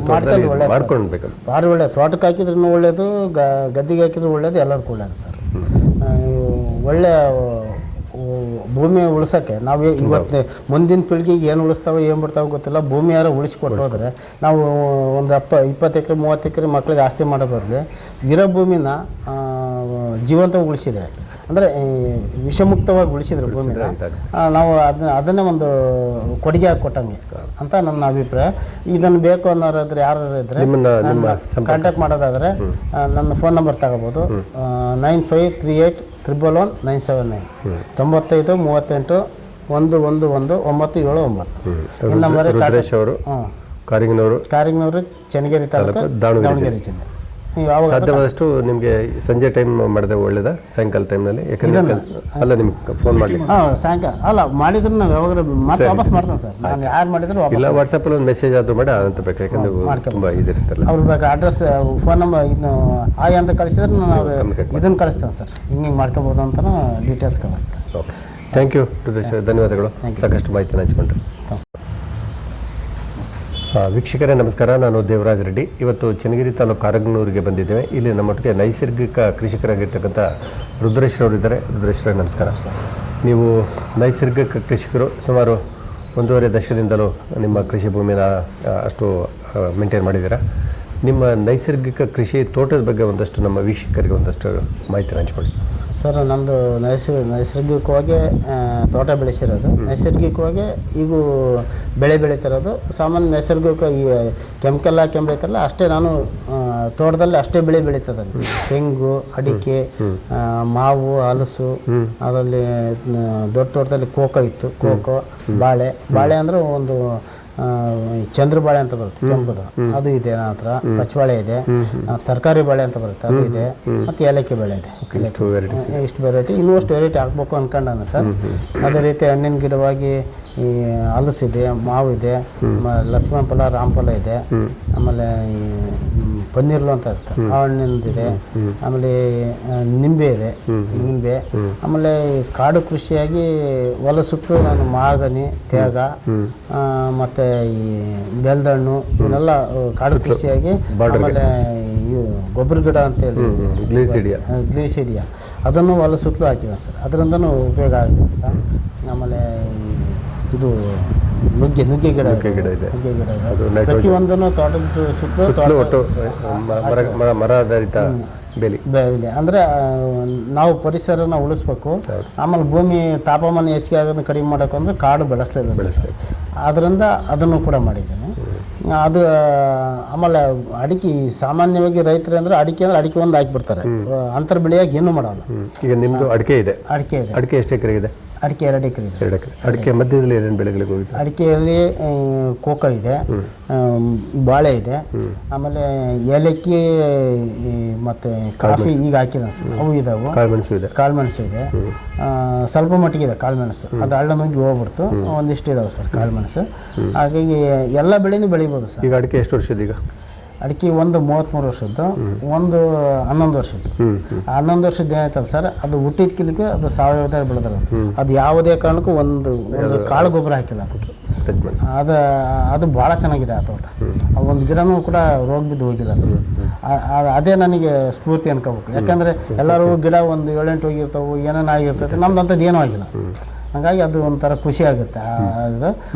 ಮಾಡ್ಕೊಳ್ಬೇಕು. ಭಾರಿ ಒಳ್ಳೆಯದು. ತೋಟಕ್ಕೆ ಹಾಕಿದ್ರೂ ಒಳ್ಳೆಯದು, ಗದ್ದೆಗೆ ಹಾಕಿದ್ರು ಒಳ್ಳೇದು, ಎಲ್ಲದಕ್ಕೂ ಒಳ್ಳೇದು ಸರ್. ಒಳ್ಳೆ ಭೂಮಿ ಉಳಿಸೋಕ್ಕೆ ನಾವು ಇವತ್ತು ಮುಂದಿನ ಪೀಳಿಗೆಗೆ ಏನು ಉಳಿಸ್ತಾವೆ ಏನು ಬಿಡ್ತಾವೆ ಗೊತ್ತಿಲ್ಲ. ಭೂಮಿ ಯಾರೋ ಉಳಿಸ್ಕೊಟ್ಟು ಹೋದರೆ ನಾವು ಒಂದು 20 ಎಕರೆ 30 ಎಕರೆ ಮಕ್ಳಿಗೆ ಆಸ್ತಿ ಮಾಡೋ ಬರಲಿ, ಇರೋ ಭೂಮಿನ ಜೀವಂತವಾಗಿ ಉಳಿಸಿದರೆ, ಅಂದರೆ ವಿಷಮುಕ್ತವಾಗಿ ಉಳಿಸಿದ್ರೆ ಭೂಮಿನ ನಾವು ಅದನ್ನೇ ಒಂದು ಕೊಡುಗೆ ಕೊಟ್ಟಂಗೆ ಅಂತ ನನ್ನ ಅಭಿಪ್ರಾಯ. ಇದನ್ನು ಬೇಕು ಅನ್ನೋರಾದ್ರೆ ಯಾರು ಇದ್ದರೆ ಕಾಂಟ್ಯಾಕ್ಟ್ ಮಾಡೋದಾದರೆ ನನ್ನ ಫೋನ್ ನಂಬರ್ ತಗೋಬೋದು. 9538111979 95 38 111 979 ಈ ನಂಬರ್. ಕಾರಿಂಗ್ನವರು, ಚನ್ನಗಿರಿ ತಾಲೂಕು, ದಾವಣಗೆರೆ ಜಿಲ್ಲೆ. ಸಾಧ್ಯವಾದಷ್ಟು ನಿಮಗೆ ಸಂಜೆ ಟೈಮ್ ಮಾಡಿದ್ರೆ ಒಳ್ಳೇದಾ, ಸಾಯಂಕಾಲ ಟೈಮ್ನಲ್ಲಿ? ಯಾಕಂದ್ರೆ ಅಲ್ಲ, ನಿಮ್ಗೆ ಫೋನ್ ಮಾಡಿ ಸಾಯಂಕಾಲ ಅಲ್ಲ ಮಾಡಿದ್ರೆ ನಾವು ಯಾವಾಗ ಮತ್ತೆ ವಾಪಸ್ ಮಾಡ್ತೇನೆ ಸರ್. ನಾನು ಯಾರು ಮಾಡಿದ್ರು ಇಲ್ಲ, ವಾಟ್ಸಪ್ಪಲ್ಲಿ ಒಂದು ಮೆಸೇಜ್ ಆದರೂ ಮಾಡಿ ಅಂತ ಬೇಕು, ಯಾಕಂದ್ರೆ ತುಂಬ ಇದಿರುತ್ತಲ್ಲ. ಅವ್ರು ಬೇಕು ಅಡ್ರೆಸ್, ಫೋನ್ ನಂಬರ್ ಇದನ್ನು ಆಯ್ ಅಂತ ಕಳಿಸಿದ್ರೆ ನಾನು ಇದನ್ನು ಕಳಿಸ್ತೇನೆ ಸರ್. ಹಿಂಗೆ ಮಾಡ್ಕೋಬೋದು ಅಂತ ಡೀಟೇಲ್ಸ್ ಕಳಿಸ್ತೇನೆ. ಓಕೆ, ಥ್ಯಾಂಕ್ ಯು ರುದ್ರೇಶ್, ಧನ್ಯವಾದಗಳು. ಸಾಕಷ್ಟು ಮಾಹಿತಿನ ಹಂಚ್ಕೊಂಡ್ರೆ. ವೀಕ್ಷಕರೇ ನಮಸ್ಕಾರ, ನಾನು ದೇವರಾಜ್ ರೆಡ್ಡಿ. ಇವತ್ತು ಚನ್ನಗಿರಿ ತಾಲೂಕು ಕಾರಗನೂರಿಗೆ ಬಂದಿದ್ದೇವೆ. ಇಲ್ಲಿ ನಮ್ಮೊಟ್ಟಿಗೆ ನೈಸರ್ಗಿಕ ಕೃಷಿಕರಾಗಿರ್ತಕ್ಕಂಥ ರುದ್ರೇಶ್ರವರಿದ್ದಾರೆ. ರುದ್ರೇಶ್ವರ ನಮಸ್ಕಾರ. ನೀವು ನೈಸರ್ಗಿಕ ಕೃಷಿಕರು, ಸುಮಾರು 1.5 ದಶಕದಿಂದಲೂ ನಿಮ್ಮ ಕೃಷಿ ಭೂಮಿನ ಅಷ್ಟು ಮೇಂಟೈನ್ ಮಾಡಿದ್ದೀರಾ. ನಿಮ್ಮ ನೈಸರ್ಗಿಕ ಕೃಷಿ ತೋಟದ ಬಗ್ಗೆ ಒಂದಷ್ಟು ನಮ್ಮ ವೀಕ್ಷಕರಿಗೆ ಒಂದಷ್ಟು ಮಾಹಿತಿ ಹಂಚ್ಕೊಳ್ಳಿ ಸರ್. ನಮ್ಮದು ನೈಸರ್ಗಿಕವಾಗಿ ತೋಟ ಬೆಳೆಸಿರೋದು, ನೈಸರ್ಗಿಕವಾಗಿ ಈಗ ಬೆಳೆ ಬೆಳೀತಿರೋದು. ಸಾಮಾನ್ಯ ನೈಸರ್ಗಿಕ ಈ ಕೆಮಿಕಲ್ ಹಾಕಿ ಬೆಳೀತಾರಲ್ಲ ಅಷ್ಟೇ ನಾನು ತೋಟದಲ್ಲಿ ಅಷ್ಟೇ ಬೆಳೆ ಬೆಳೀತದೆ. ತೆಂಗು, ಅಡಿಕೆ, ಮಾವು, ಹಲಸು, ಅದರಲ್ಲಿ ದೊಡ್ಡ ತೋಟದಲ್ಲಿ ಕೋಕೋ ಇತ್ತು, ಕೋಕೋ, ಬಾಳೆ ಅಂದರೆ ಒಂದು ಚಂದ್ರ ಬಾಳೆ ಅಂತ ಬರುತ್ತೆ ಕೆಂಪುದು, ಅದು ಇದೆ. ನನ್ನ ಹತ್ರ ಪಚ್ಚಬಾಳೆ ಇದೆ, ತರಕಾರಿ ಬಾಳೆ ಅಂತ ಬರುತ್ತೆ ಅದು ಇದೆ, ಮತ್ತು ಏಲಕ್ಕಿ ಬೆಳೆ ಇದೆ. ಇಷ್ಟು ವೆರೈಟಿ, ಇನ್ನೂ ಅಷ್ಟು ವೆರೈಟಿ ಹಾಕ್ಬೇಕು ಅಂದ್ಕೊಂಡಾನೆ ಸರ್. ಅದೇ ರೀತಿ ಹಣ್ಣಿನ ಗಿಡವಾಗಿ ಈ ಹಲಸಿದೆ, ಮಾವು ಇದೆ, ಲಕ್ಷ್ಮಣ ಫಲ, ರಾಮಫಲ ಇದೆ, ಆಮೇಲೆ ಈ ಪನ್ನೀರ್ಲು ಅಂತ ಇರುತ್ತೆ ಆ ಹಣ್ಣಿಂದಿದೆ, ಆಮೇಲೆ ನಿಂಬೆ ಇದೆ, ನಿಂಬೆ. ಆಮೇಲೆ ಕಾಡು ಕೃಷಿಯಾಗಿ ಹೊಲ ಸುತ್ತು ನಾನು ಮಾಗನಿ, ತೇಗ, ಮತ್ತು ಈ ಬೆಲ್ದಣ್ಣು ಇವನ್ನೆಲ್ಲ ಕಾಡು ಕೃಷಿಯಾಗಿ, ಆಮೇಲೆ ಗೊಬ್ಬರ ಗಿಡ ಅಂತೇಳಿ ಗ್ಲೀಸಿಡಿಯಾ ಅದನ್ನು ಹೊಲ ಸುತ್ತಲೂ ಹಾಕಿದೆ ಸರ್. ಅದರಿಂದನೂ ಉಪಯೋಗ ಆಗುತ್ತೆ ಅಂತ. ಆಮೇಲೆ ಇದು ನುಗ್ಗೆ ಗಿಡ ನುಗ್ಗೆ ಗಿಡ ಇದೆ. ನುಗ್ಗೆ ಗಿಡ ಇದೆ. ಅದು ನೈಟ್ರೋಜನ್ ಪ್ರತಿಯೊಂದನ್ನು ತೋಟದ ಸುತ್ತಲೂ ಒಟ್ಟು ಮರ ಆಧಾರಿತ ಬೇಲಿ. ಅಂದರೆ ನಾವು ಪರಿಸರನ ಉಳಿಸ್ಬೇಕು. ಆಮೇಲೆ ಭೂಮಿ ತಾಪಮಾನ ಹೆಚ್ಚಿಗೆ ಆಗೋದನ್ನ ಕಡಿಮೆ ಮಾಡೋಕೆ ಅಂದರೆ ಕಾಡು ಬೆಳೆಸಲೇಬೇಕು. ಅದರಿಂದ ಅದನ್ನು ಕೂಡ ಮಾಡಿದ್ದೇನೆ. ಅದು ಆಮೇಲೆ ಅಡಿಕೆ ಸಾಮಾನ್ಯವಾಗಿ ರೈತರು ಅಂದರೆ ಅಡಿಕೆ ಒಂದು ಹಾಕಿಬಿಡ್ತಾರೆ, ಅಂತರ ಬೆಳೆಯಾಗಿ ಏನೂ ಮಾಡಲ್ಲ. ಈಗ ನಿಮ್ಮದು ಅಡಿಕೆ ಇದೆ. ಅಡಿಕೆ ಎಷ್ಟು ಎಕರೆ ಇದೆ? ಅಡಿಕೆ 2 ಎಕರೆ ಇದೆ. 2 ಎಕರೆ. ಅಡಿಕೆ ಮಧ್ಯದಲ್ಲಿ ಏನೇನು ಬೆಳೆಗಳಿಗೆ ಹೋಗಿದೆ? ಅಡಿಕೆಯಲ್ಲಿ ಕೋಕೋ ಇದೆ, ಬಾಳೆ ಇದೆ, ಆಮೇಲೆ ಏಲಕ್ಕಿ ಮತ್ತು ಕಾಫಿ ಈಗ ಹಾಕಿದ ಅವು ಇದಾವೆ. ಕಾಳುಮೆಣಸು ಇದೆ, ಸ್ವಲ್ಪ ಮಟ್ಟಿಗೆ ಇದೆ ಕಾಳುಮೆಣಸು. ಅದು ಹಳ್ಳ ನುಗ್ಗಿ ಹೋಗ್ಬಿಡ್ತು, ಒಂದಿಷ್ಟು ಇದಾವೆ ಸರ್ ಕಾಳುಮೆಣಸು. ಹಾಗಾಗಿ ಎಲ್ಲ ಬೆಳೆನೂ ಬೆಳಿಬೋದು ಸರ್. ಈಗ ಅಡಿಕೆ ಎಷ್ಟು ವರ್ಷದ? ಈಗ ಅಡಿಕೆ ಒಂದು 33 ವರ್ಷದ್ದು, ಒಂದು 11 ವರ್ಷದ್ದು. 11 ವರ್ಷದ್ದು ಏನಾಯ್ತಲ್ಲ ಸರ್, ಅದು ಹುಟ್ಟಿದ ಕಿಲಿಕ್ಕೆ ಅದು ಸಾವಯವದಾಗ ಬೆಳೆದ್ರೆ ಅದು ಯಾವುದೇ ಕಾರಣಕ್ಕೂ ಒಂದು ಕಾಳು ಗೊಬ್ಬರ ಹಾಕಿಲ್ಲ ಅದಕ್ಕೆ. ಅದು ಭಾಳ ಚೆನ್ನಾಗಿದೆ ಆ ತೋಟ. ಒಂದು ಗಿಡನೂ ಕೂಡ ರೋಗ ಬಿದ್ದು ಹೋಗಿಲ್ಲ ಅದು. ಅದೇ ನನಗೆ ಸ್ಫೂರ್ತಿ ಅನ್ಕೋಬೇಕು. ಯಾಕಂದರೆ ಎಲ್ಲರೂ ಗಿಡ ಒಂದು 7-8 ಹೋಗಿರ್ತಾವೆ, ಏನೇನು ಆಗಿರ್ತೈತೆ, ನಮ್ದು ಅಂಥದ್ದು ಏನೂ ಆಗಿಲ್ಲ. ಹಾಗಾಗಿ ಅದು ಒಂಥರ ಖುಷಿ ಆಗುತ್ತೆ. ಅದು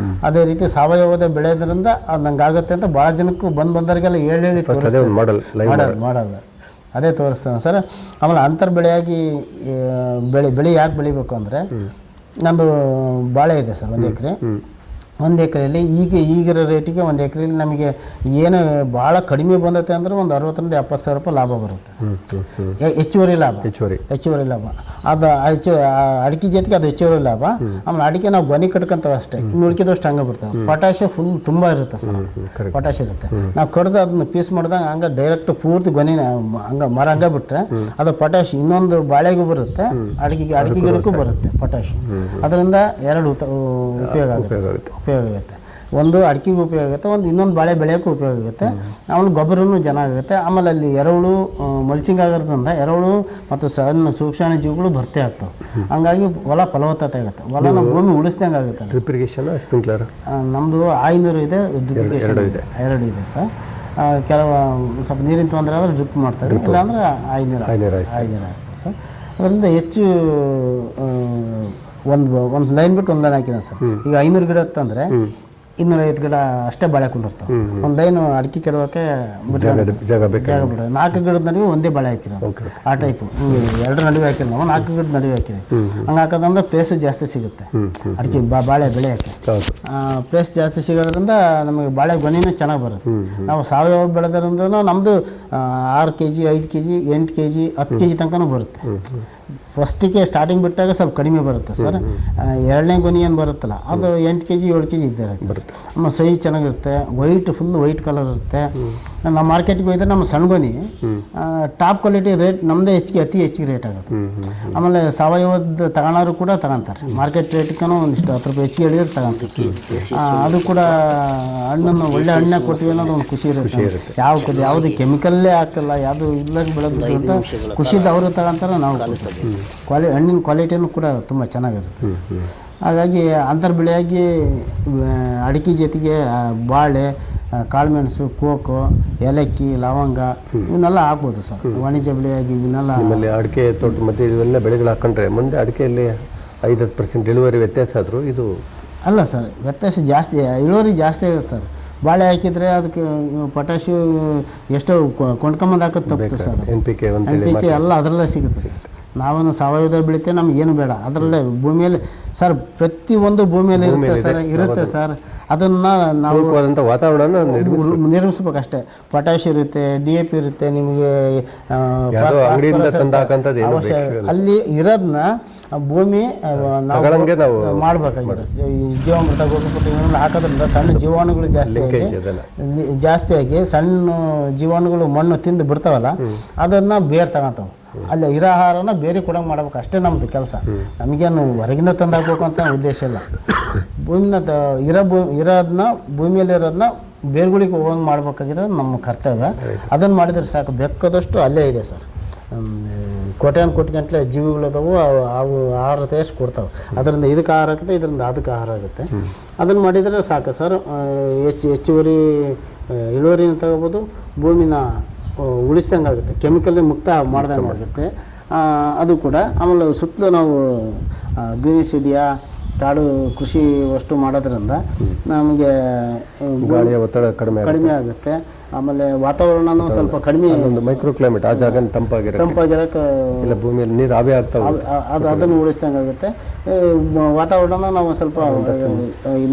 ಅದೇ ರೀತಿ ಸಾವಯವದ ಬೆಳೆಯೋದ್ರಿಂದ ಅದು ನಂಗೆ ಆಗುತ್ತೆ ಅಂತ ಭಾಳ ಜನಕ್ಕೂ ಬಂದವರಿಗೆಲ್ಲ ಹೇಳಿ ಮಾಡಲ್ಲ. ಅದೇ ತೋರಿಸ್ತಾನೆ ಸರ್. ಆಮೇಲೆ ಅಂತರ್ ಬೆಳೆಯಾಗಿ ಬೆಳೆ ಯಾಕೆ ಬೆಳಿಬೇಕು ಅಂದರೆ, ನಮ್ಮದು ಬಾಳೆ ಇದೆ ಸರ್ 1 ಎಕರೆ. 1 ಎಕರೆಯಲ್ಲಿ ಈಗಿರೋ ರೇಟಿಗೆ 1 ಎಕರೆಯಲ್ಲಿ ನಮಗೆ ಏನು ಭಾಳ ಕಡಿಮೆ ಬಂದತೆ ಅಂದರೆ ಒಂದು 60,000 70,000 ರೂಪಾಯಿ ಲಾಭ ಬರುತ್ತೆ. ಹೆಚ್ಚುವರಿ ಲಾಭ. ಅದು ಅಡಿಕೆ ಜೊತೆಗೆ ಅದು ಹೆಚ್ಚುವರಿ ಲಾಭ. ಆಮೇಲೆ ಅಡಿಕೆ ನಾವು ಗೊನೆ ಕಟ್ಕೊಂತೇವೆ ಅಷ್ಟೇ, ಇನ್ನು ಉಳಿಕಿದಷ್ಟು ಹಂಗೆ ಬಿಡ್ತೇವೆ. ಪೊಟ್ಯಾಷ್ ಫುಲ್ ತುಂಬ ಇರುತ್ತೆ ಸರ್, ಪೊಟ್ಯಾಷ್ ಇರುತ್ತೆ. ನಾವು ಕಡ್ದು ಅದನ್ನ ಪೀಸ್ ಮಾಡಿದಾಗ ಹಂಗೆ ಡೈರೆಕ್ಟ್ ಪೂರ್ತಿ ಗೊನೆ ಹಂಗೆ ಮರ ಹಂಗೆ ಬಿಟ್ಟರೆ ಅದು ಪೊಟ್ಯಾಷ್ ಇನ್ನೊಂದು ಬಾಳೆಗೂ ಬರುತ್ತೆ, ಅಡಿಕೆ ಗಿಡಕ್ಕೂ ಬರುತ್ತೆ ಪೊಟ್ಯಾಷ್. ಅದರಿಂದ 2 ಉಪಯೋಗ ಆಗುತ್ತೆ. ಒಂದು ಅಡಿಕೆಗೆ ಉಪಯೋಗ ಆಗುತ್ತೆ, ಇನ್ನೊಂದು ಬಾಳೆ ಬೆಳೆಯೋಕ್ಕೂ ಉಪಯೋಗ ಆಗುತ್ತೆ. ಆಮೇಲೆ ಗೊಬ್ಬರನೂ ಚೆನ್ನಾಗುತ್ತೆ. ಆಮೇಲೆ ಅಲ್ಲಿ ಎರೆಹುಳು ಮಲ್ಚಿಂಗ್ ಆಗಿರೋದ್ರಿಂದ ಎರೆಹುಳು ಮತ್ತು ಸಣ್ಣ ಸೂಕ್ಷ್ಮ ಜೀವಿಗಳು ಭರ್ತಿ ಆಗ್ತವೆ. ಹಂಗಾಗಿ ಹೊಲ ಫಲವತ್ತತೆ ಆಗುತ್ತೆ, ಹೊಲನ ಭೂಮಿ ಉಳಿಸ್ದಂಗೆ ಆಗುತ್ತೆ. ಡ್ರಿಪ್ ಇರಿಗೇಷನ್ ಸ್ಪ್ರಿಂಕ್ಲರ್ ನಮ್ಮದು 500 ಇದೆ, ಡ್ರಿಪ್ ಇರಿಗೇಷನ್ 2 ಇದೆ ಸರ್. ಕೆಲವು ಸ್ವಲ್ಪ ನೀರಿನ ತೊಂದರೆ ಆದರೆ ಡ್ರಿಪ್ ಮಾಡ್ತಾರೆ, ಇಲ್ಲಾಂದರೆ 500 ಹಾಯಿಸ್ತಾರೆ ಸರ್. ಅದರಿಂದ ಹೆಚ್ಚು ಒಂದು ಲೈನ್ ಬಿಟ್ಟು ಒಂದು ಲೈನ್ ಹಾಕಿದ್ದಾನೆ ಸರ್. ಈಗ 500 ಗಿಡ ಅಂತಂದರೆ 250 ಗಿಡ ಅಷ್ಟೇ ಬಾಳೆ ಕುಂದಿರ್ತಾವೆ. ಒಂದು ಲೈನು ಅಡಿಕೆ ಕೆಡೋಕ್ಕೆ ಜಾಗ ಬಿಡೋದು. 4 ಗಿಡದ ನಡುವೆ ಒಂದೇ ಬಾಳೆ ಹಾಕಿರೋದು ಆ ಟೈಪು. 2 ನಡುವೆ ಹಾಕಿಲ್ಲ ನಾವು, 4 ಗಿಡದ ನಡುವೆ ಹಾಕಿದೆ. ಹಂಗೆ ಹಾಕೋದಂದ್ರೆ ಪ್ಲೇಸ್ ಜಾಸ್ತಿ ಸಿಗುತ್ತೆ ಅಡಿಕೆ ಬಾಳೆ ಬೆಳೆಯೋಕ್ಕೆ. ಪ್ಲೇಸ್ ಜಾಸ್ತಿ ಸಿಗೋದ್ರಿಂದ ನಮಗೆ ಬಾಳೆ ಗೊನೆನೂ ಚೆನ್ನಾಗಿ ಬರುತ್ತೆ. ನಾವು ಸಾವಯವ ಬೆಳೆದ್ರಿಂದ ನಮ್ಮದು 6 kg 5 kg 8 kg 10 kg ತನಕನೂ ಬರುತ್ತೆ. ಫಸ್ಟಿಗೆ ಸ್ಟಾರ್ಟಿಂಗ್ ಬಿಟ್ಟಾಗ ಸ್ವಲ್ಪ ಕಡಿಮೆ ಬರುತ್ತೆ ಸರ್. 2ನೇ ಗೊನೆ ಏನು ಬರುತ್ತಲ್ಲ ಅದು 8 kg 7 kg ಇದ್ದೇ ಇರುತ್ತೆ. ನಮ್ಮ ಸೈಜ್ ಚೆನ್ನಾಗಿರುತ್ತೆ, ಫುಲ್ ವೈಟ್ ಕಲರ್ ಇರುತ್ತೆ. ನಮ್ಮ ಮಾರ್ಕೆಟ್ಗೆ ಹೋಗಿದ್ರೆ ನಮ್ಮ ಸಣ್ಣ ಗೊನೆ ಟಾಪ್ ಕ್ವಾಲಿಟಿ ರೇಟ್ ನಮ್ಮದೇ ಅತಿ ಹೆಚ್ಚಿಗೆ ರೇಟ್ ಆಗುತ್ತೆ. ಆಮೇಲೆ ಸಾವಯವದ ತಗೊಳೋರು ಕೂಡ ತಗೊಂತಾರೆ, ಮಾರ್ಕೆಟ್ ರೇಟ್ಗೂ ಒಂದಿಷ್ಟು 10 ರೂಪಾಯಿ ಹೆಚ್ಚಿಗೆ ಹೇಳಿದ್ರೆ ತಗೊಂತಾರೆ. ಅದು ಕೂಡ ಹಣ್ಣನ್ನು ಒಳ್ಳೆ ಹಣ್ಣೆ ಕೊಡ್ತೀವಿ ಅನ್ನೋದು ಒಂದು ಖುಷಿ ಇರುತ್ತೆ. ಯಾವುದು ಕೆಮಿಕಲ್ಲೇ ಹಾಕಲ್ಲ, ಯಾವುದು ಇಲ್ಲದ ಬೆಳೆದು ಅಂತ ಖುಷಿದ್ದು ಅವರು ತಗೊಂತಾರೆ. ನಾವು ಹಣ್ಣಿನ ಕ್ವಾಲಿಟಿನೂ ಕೂಡ ತುಂಬ ಚೆನ್ನಾಗಿರುತ್ತೆ. ಹಾಗಾಗಿ ಅಂತರ್ ಬೆಳೆಯಾಗಿ ಅಡಿಕೆ ಜೊತೆಗೆ ಬಾಳೆ, ಕಾಳುಮೆಣಸು, ಕೋಕೋ, ಏಲಕ್ಕಿ, ಲವಂಗ ಇವನ್ನೆಲ್ಲ ಹಾಕ್ಬೋದು ಸರ್. ವಾಣಿಜ್ಯ ಬೆಳೆಯಾಗಿ ಇವನ್ನೆಲ್ಲ ನಿಮ್ಮಲ್ಲಿ ಅಡಿಕೆ ತೋಟ ಮತ್ತು ಇವೆಲ್ಲ ಬೆಳೆಗಳು ಹಾಕೊಂಡ್ರೆ ಮುಂದೆ ಅಡಿಕೆಯಲ್ಲಿ 5-10% ಇಳುವರಿ ವ್ಯತ್ಯಾಸ ಆದರೂ ಇದು ಅಲ್ಲ ಸರ್, ವ್ಯತ್ಯಾಸ ಜಾಸ್ತಿ, ಇಳುವರಿ ಜಾಸ್ತಿ ಆಗುತ್ತೆ ಸರ್. ಬಾಳೆ ಹಾಕಿದರೆ ಅದಕ್ಕೆ ಪೊಟ್ಯಾಶು ಎಷ್ಟೋ ಕೊಂಡ್ಕೊಂಬಂದು ಹಾಕೋದು ತಪ್ಪುತ್ತೆ ಸರ್. NPK ಎಲ್ಲ ಅದರಲ್ಲೇ ಸಿಗುತ್ತೆ ಸರ್. ನಾವೇನು ಸಾವಯವದಲ್ಲಿ ಬೆಳಿತೇವೆ, ನಮಗೇನು ಬೇಡ. ಅದರಲ್ಲೇ ಭೂಮಿಯಲ್ಲಿ ಸರ್ ಪ್ರತಿಯೊಂದು ಭೂಮಿಯಲ್ಲಿ ಇರುತ್ತೆ ಸರ್. ಅದನ್ನು ನಾವು ವಾತಾವರಣ ನಿರ್ಮಿಸ್ಬೇಕಷ್ಟೇ. ಪೊಟ್ಯಾಶ್ ಇರುತ್ತೆ, DAP ಇರುತ್ತೆ, ನಿಮಗೆ ಅವಶ್ಯ ಅಲ್ಲಿ ಇರೋದನ್ನ ಭೂಮಿ ನಾವು ಮಾಡಬೇಕಾಗಿದೆ. ಜೀವಾಮೃತ ಗೊಬ್ಬರ ಹಾಕೋದ್ರಿಂದ ಸಣ್ಣ ಜೀವಾಣುಗಳು ಜಾಸ್ತಿಯಾಗಿ ಸಣ್ಣ ಜೀವಾಣುಗಳು ಮಣ್ಣು ತಿಂದು ಬಿಡ್ತಾವಲ್ಲ, ಅದನ್ನು ಬೇರೆ ತಗೊತಾವೆ. ಅಲ್ಲಿ ಇರೋ ಆಹಾರನ ಬೇರೆ ಕೊಡೋಂಗೆ ಮಾಡ್ಬೇಕು, ಅಷ್ಟೇ ನಮ್ಮದು ಕೆಲಸ. ನಮಗೇನು ಹೊರಗಿಂದ ತಂದಾಕಬೇಕು ಅಂತ ಉದ್ದೇಶ ಇಲ್ಲ. ಭೂಮಿನ ಇರೋದನ್ನ ಭೂಮಿಯಲ್ಲಿರೋದನ್ನ ಬೇರುಗಳಿಗೆ ಹೋಗಂಗೆ ಮಾಡ್ಬೇಕಾಗಿರೋದು ನಮ್ಮ ಕರ್ತವ್ಯ. ಅದನ್ನು ಮಾಡಿದರೆ ಸಾಕು, ಬೇಕಾದಷ್ಟು ಅಲ್ಲೇ ಇದೆ ಸರ್. ಕೋಟ್ಯಾನುಕೋಟಿ ಜೀವಿಗಳದಾವು, ಅವು ಆಹಾರ ತಯಾರಿಸಿ ಕೊಡ್ತಾವೆ. ಅದರಿಂದ ಇದಕ್ಕೆ ಆಹಾರ ಆಗುತ್ತೆ, ಇದರಿಂದ ಅದಕ್ಕೆ ಆಹಾರ ಆಗುತ್ತೆ. ಅದನ್ನು ಮಾಡಿದರೆ ಸಾಕು ಸರ್. ಹೆಚ್ಚುವರಿ ಇಳುವರಿನ ತಗೋಬೋದು, ಭೂಮಿನ ಉಳಿಸ್ದಂಗೆ ಆಗುತ್ತೆ, ಕೆಮಿಕಲ್ ಮುಕ್ತ ಮಾಡ್ದಂಗೆ ಆಗುತ್ತೆ ಅದು ಕೂಡ. ಆಮೇಲೆ ಸುತ್ತಲೂ ನಾವು ಗ್ರೀನಿಸಿಡಿಯಾ ಕಾಡು ಕೃಷಿ ಅಷ್ಟು ಮಾಡೋದ್ರಿಂದ ನಮಗೆ ಗಾಳಿಯ ಒತ್ತಡ ಕಡಿಮೆ ಆಗುತ್ತೆ. ಆಮೇಲೆ ವಾತಾವರಣನೂ ಸ್ವಲ್ಪ ಕಡಿಮೆ, ಒಂದು ಮೈಕ್ರೋ ಕ್ಲೈಮೇಟ್, ಆ ಜಾಗ ತಂಪಾಗಿರೋಕೆ ಇಲ್ಲ, ಭೂಮಿಯಲ್ಲಿ ನೀರು ಆವಿ ಆಗ್ತಾವೆ, ಅದನ್ನು ಉಳಿಸ್ದಂಗೆ ಆಗುತ್ತೆ. ವಾತಾವರಣ ನಾವು ಸ್ವಲ್ಪ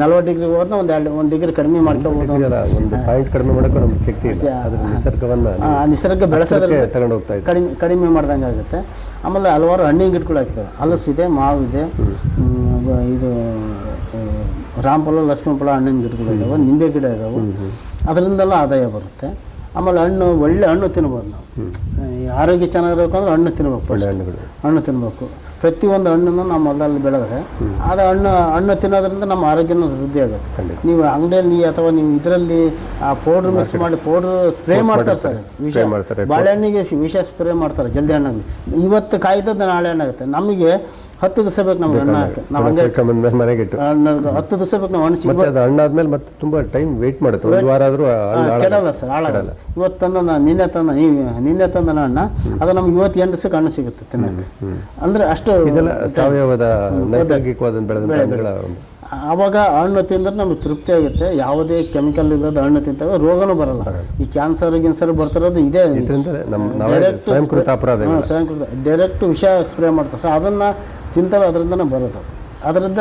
40 ಡಿಗ್ರಿ ಹೋದ್ರೆ ಒಂದು ಡಿಗ್ರಿ ಕಡಿಮೆ ಮಾಡ್ಕೋಬಹುದು. ಒಂದು ಪಾಯಿಂಟ್ ಕಡಿಮೆ ಮಾಡೋಕೆ ನಮ್ಗೆ ಶಕ್ತಿ ಇಲ್ಲ. ನಿಸರ್ಗವನ್ನು ನಿಸರ್ಗ ಬೆಳೆಸೋದ್ರಿಂದ ತಗೊಂಡು ಹೋಗ್ತಾ ಇದೆ, ಕಡಿಮೆ ಮಾಡ್ದಂಗೆ ಆಗುತ್ತೆ. ಆಮೇಲೆ ಹಲವಾರು ಹಣ್ಣಿನ ಗಿಡಗಳು ಹಾಕಿದ್ದಾವೆ. ಹಲಸಿದೆ, ಮಾವಿದೆ, ಇದು ರಾಮಫಲ, ಲಕ್ಷ್ಮಣಫಲ ಹಣ್ಣಿನ ಗಿಡಗಳು ಇದ್ದಾವೆ, ನಿಂಬೆ ಗಿಡ ಇದ್ದಾವೆ. ಅದರಿಂದೆಲ್ಲ ಆದಾಯ ಬರುತ್ತೆ. ಆಮೇಲೆ ಒಳ್ಳೆ ಹಣ್ಣು ತಿನ್ಬೋದು. ನಾವು ಆರೋಗ್ಯ ಚೆನ್ನಾಗಿರ್ಬೇಕು ಅಂದ್ರೆ ಹಣ್ಣು ತಿನ್ಬೇಕು, ಹಣ್ಣು ತಿನ್ಬೇಕು. ಪ್ರತಿಯೊಂದು ಹಣ್ಣನ್ನು ನಮ್ಮ ಹೊಲದಲ್ಲಿ ಬೆಳೆದ್ರೆ ಅದು ಹಣ್ಣು ತಿನ್ನೋದ್ರಿಂದ ನಮ್ಮ ಆರೋಗ್ಯನೂ ವೃದ್ಧಿ ಆಗುತ್ತೆ. ನೀವು ಅಂಗಡಿಯಲ್ಲಿ ಅಥವಾ ನೀವು ಇದರಲ್ಲಿ ಪೌಡ್ರ್ ಮಿಕ್ಸ್ ಮಾಡಿ ಸ್ಪ್ರೇ ಮಾಡ್ತಾರೆ ಸರ್, ವಿಷ. ಬಾಳೆಹಣ್ಣಿಗೆ ವಿಷ ಸ್ಪ್ರೇ ಮಾಡ್ತಾರೆ ಜಲ್ದಿ ಹಣ್ಣಾಗಿ. ಇವತ್ತು ಕಾಯ್ದದ್ದು ನಾಳೆ ಹಣ್ಣಾಗುತ್ತೆ. ನಮಗೆ 10 ದಿವಸ ಬೇಕು ನಮ್ಗೆ ಹಣ್ಣು ಹಾಕಿ. ನಾವು ಹಂಗೆ ಮನೆಗೆ 10 ದಿವಸ ಬೇಕು ನಾವು ಹಣ್ಣು. ಹಣ್ಣಾದ್ಮೇಲೆ ಮತ್ತೆ ತುಂಬ ಟೈಮ್ ವೆಯ್ಟ್ ಮಾಡುತ್ತೆ, ಒಂದು ವಾರ ಆದರೂ ಕೆಡಲ್ಲ ಸರ್, ಹಾಳಾಗಲ್ಲ. ಇವತ್ತು ತಂದ ನಿನ್ನೆ ತಂದ ಹಣ್ಣು ಅದು ನಮ್ಗೆ ಇವತ್ತು 8 ದಿವಸಕ್ಕೆ ಹಣ್ಣು ಸಿಗುತ್ತೆ ತಿನ್ನಕ್ಕೆ. ಅಂದರೆ ಅಷ್ಟು ಇದೆಲ್ಲ ಸಾವಯವದ ನೈಸರ್ಗಿಕವಾದ ಬೆಳೆದ. ಆವಾಗ ಹಣ್ಣು ತಿಂದ್ರೆ ನಮಗೆ ತೃಪ್ತಿ ಆಗುತ್ತೆ. ಯಾವುದೇ ಕೆಮಿಕಲ್ ಇಲ್ಲದ ಹಣ್ಣು ತಿಂತವೆ, ರೋಗನೂ ಬರಲ್ಲ. ಈ ಕ್ಯಾನ್ಸರ್ ಬರ್ತಿರೋದು ಇದೇ ಡೈರೆಕ್ಟ್ ವಿಷ ಸ್ಪ್ರೇ ಮಾಡ್ತಾರೆ, ಅದನ್ನು ತಿಂತವೆ, ಅದರಿಂದನೇ ಬರೋದು. ಅದರಿಂದ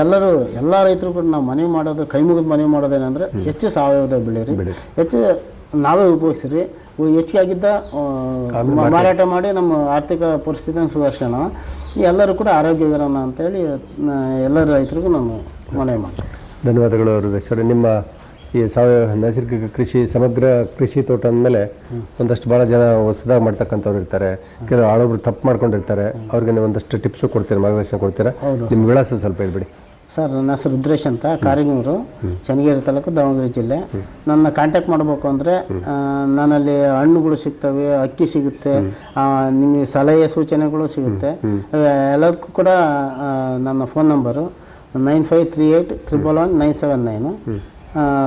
ಎಲ್ಲ ರೈತರು ಕೂಡ ನಾವು ಮನವಿ ಮಾಡೋದು, ಕೈ ಮುಗಿದು ಮನವಿ ಮಾಡೋದೇನೆಂದರೆ ಹೆಚ್ಚು ಸಾವಯವದ ಬೆಳೀರಿ, ಹೆಚ್ಚು ನಾವೇ ಉಪಯೋಗಿಸ್ರಿ. ಹೆಚ್ಚಿಗೆ ಆಗಿದ್ದ ಮಾರಾಟ ಮಾಡಿ ನಮ್ಮ ಆರ್ಥಿಕ ಪರಿಸ್ಥಿತಿಯನ್ನು ಸುಧಾರಿಸ್ಕೊಳ್ಳೋಣ. ಎಲ್ಲರೂ ಕೂಡ ಆರೋಗ್ಯವಿರೋಣ ಅಂತೇಳಿ ಎಲ್ಲ ರೈತರಿಗೂ ನಾನು ಮನವಿ ಮಾಡ್ತೀನಿ. ಧನ್ಯವಾದಗಳು ರುದ್ರೇಶ್ವರ. ನಿಮ್ಮ ಈ ಸಾವಯವ ನೈಸರ್ಗಿಕ ಕೃಷಿ, ಸಮಗ್ರ ಕೃಷಿ ತೋಟ ಅಂದಮೇಲೆ ಒಂದಷ್ಟು ಭಾಳ ಜನ ಹೊಸದಾಗಿ ಮಾಡ್ತಕ್ಕಂಥವ್ರು ಇರ್ತಾರೆ, ಕೆಲವು ಆಳೊಬ್ರು ತಪ್ಪು ಮಾಡ್ಕೊಂಡಿರ್ತಾರೆ. ಅವ್ರಿಗೆ ನೀವು ಒಂದಷ್ಟು ಟಿಪ್ಸು ಕೊಡ್ತೀರಾ, ಮಾರ್ಗದರ್ಶನ ಕೊಡ್ತೀರಾ? ನಿಮ್ಮ ವಿಳಾಸ ಸ್ವಲ್ಪ ಹೇಳ್ಬಿಡಿ. ಸರ್, ನನ್ನ ಹೆಸರು ರುದ್ರೇಶ್ ಅಂತ, ಕಾರಿಗೂರು, ಚನ್ನಗಿರಿ ತಾಲೂಕು, ದಾವಣಗೆರೆ ಜಿಲ್ಲೆ. ನನ್ನ ಕಾಂಟ್ಯಾಕ್ಟ್ ಮಾಡಬೇಕು ಅಂದರೆ ನನ್ನಲ್ಲಿ ಹಣ್ಣುಗಳು ಸಿಗ್ತವೆ, ಅಕ್ಕಿ ಸಿಗುತ್ತೆ, ನಿಮಗೆ ಸಲಹೆ ಸೂಚನೆಗಳು ಸಿಗುತ್ತೆ. ಎಲ್ಲದಕ್ಕೂ ಕೂಡ ನನ್ನ ಫೋನ್ ನಂಬರು 9538111979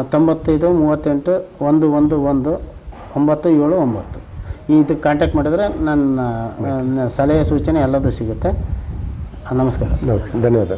95 38 111 979. ಇದಕ್ಕೆ ಕಾಂಟ್ಯಾಕ್ಟ್ ಮಾಡಿದರೆ ನನ್ನ ಸಲಹೆ ಸೂಚನೆ ಎಲ್ಲದೂ ಸಿಗುತ್ತೆ. ನಮಸ್ಕಾರ ಸರ್. ಧನ್ಯವಾದ.